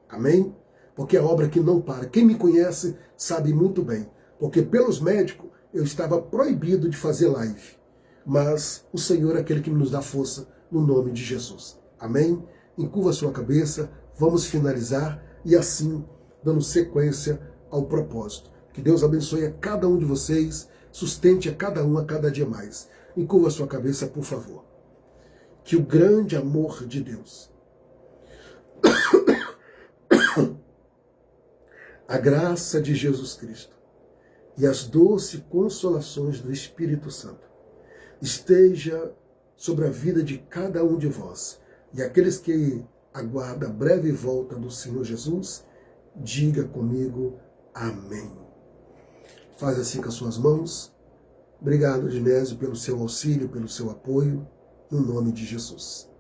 Amém? Porque é obra que não para. Quem me conhece sabe muito bem. Porque pelos médicos eu estava proibido de fazer live. Mas o Senhor é aquele que nos dá força no nome de Jesus. Amém? Encurva a sua cabeça, vamos finalizar e assim, dando sequência ao propósito. Que Deus abençoe a cada um de vocês, sustente a cada um a cada dia mais. Encurva a sua cabeça, por favor. Que o grande amor de Deus, a graça de Jesus Cristo e as doces consolações do Espírito Santo esteja sobre a vida de cada um de vós. E aqueles que aguardam a breve volta do Senhor Jesus, diga comigo, amém. Faz assim com as suas mãos. Obrigado, Dinésio, pelo seu auxílio, pelo seu apoio, no nome de Jesus.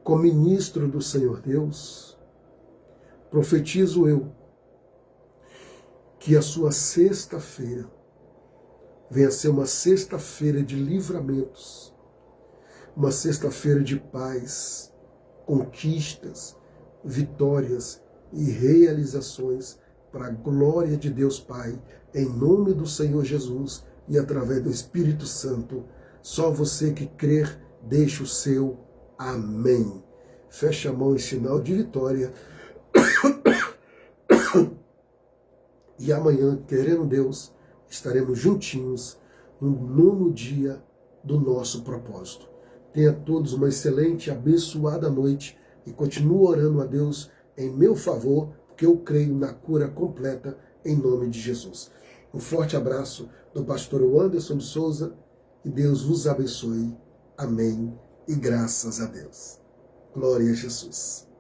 Como ministro do Senhor Deus, profetizo eu que a sua sexta-feira venha a ser uma sexta-feira de livramentos, uma sexta-feira de paz, conquistas, vitórias e realizações para a glória de Deus Pai, em nome do Senhor Jesus e através do Espírito Santo. Só você que crer, deixa o seu amém. Fecha a mão em sinal de vitória. E amanhã, querendo Deus, estaremos juntinhos no 9º dia do nosso propósito. Tenha todos uma excelente e abençoada noite e continue orando a Deus em meu favor, porque eu creio na cura completa em nome de Jesus. Um forte abraço do pastor Anderson de Souza e Deus vos abençoe. Amém e graças a Deus. Glória a Jesus.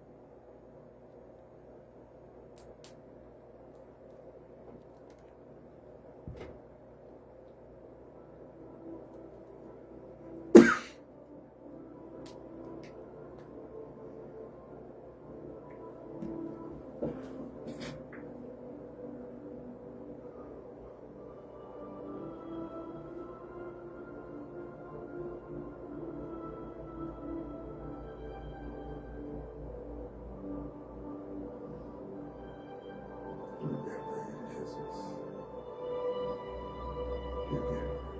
Liberta ele, Jesus. Liberta.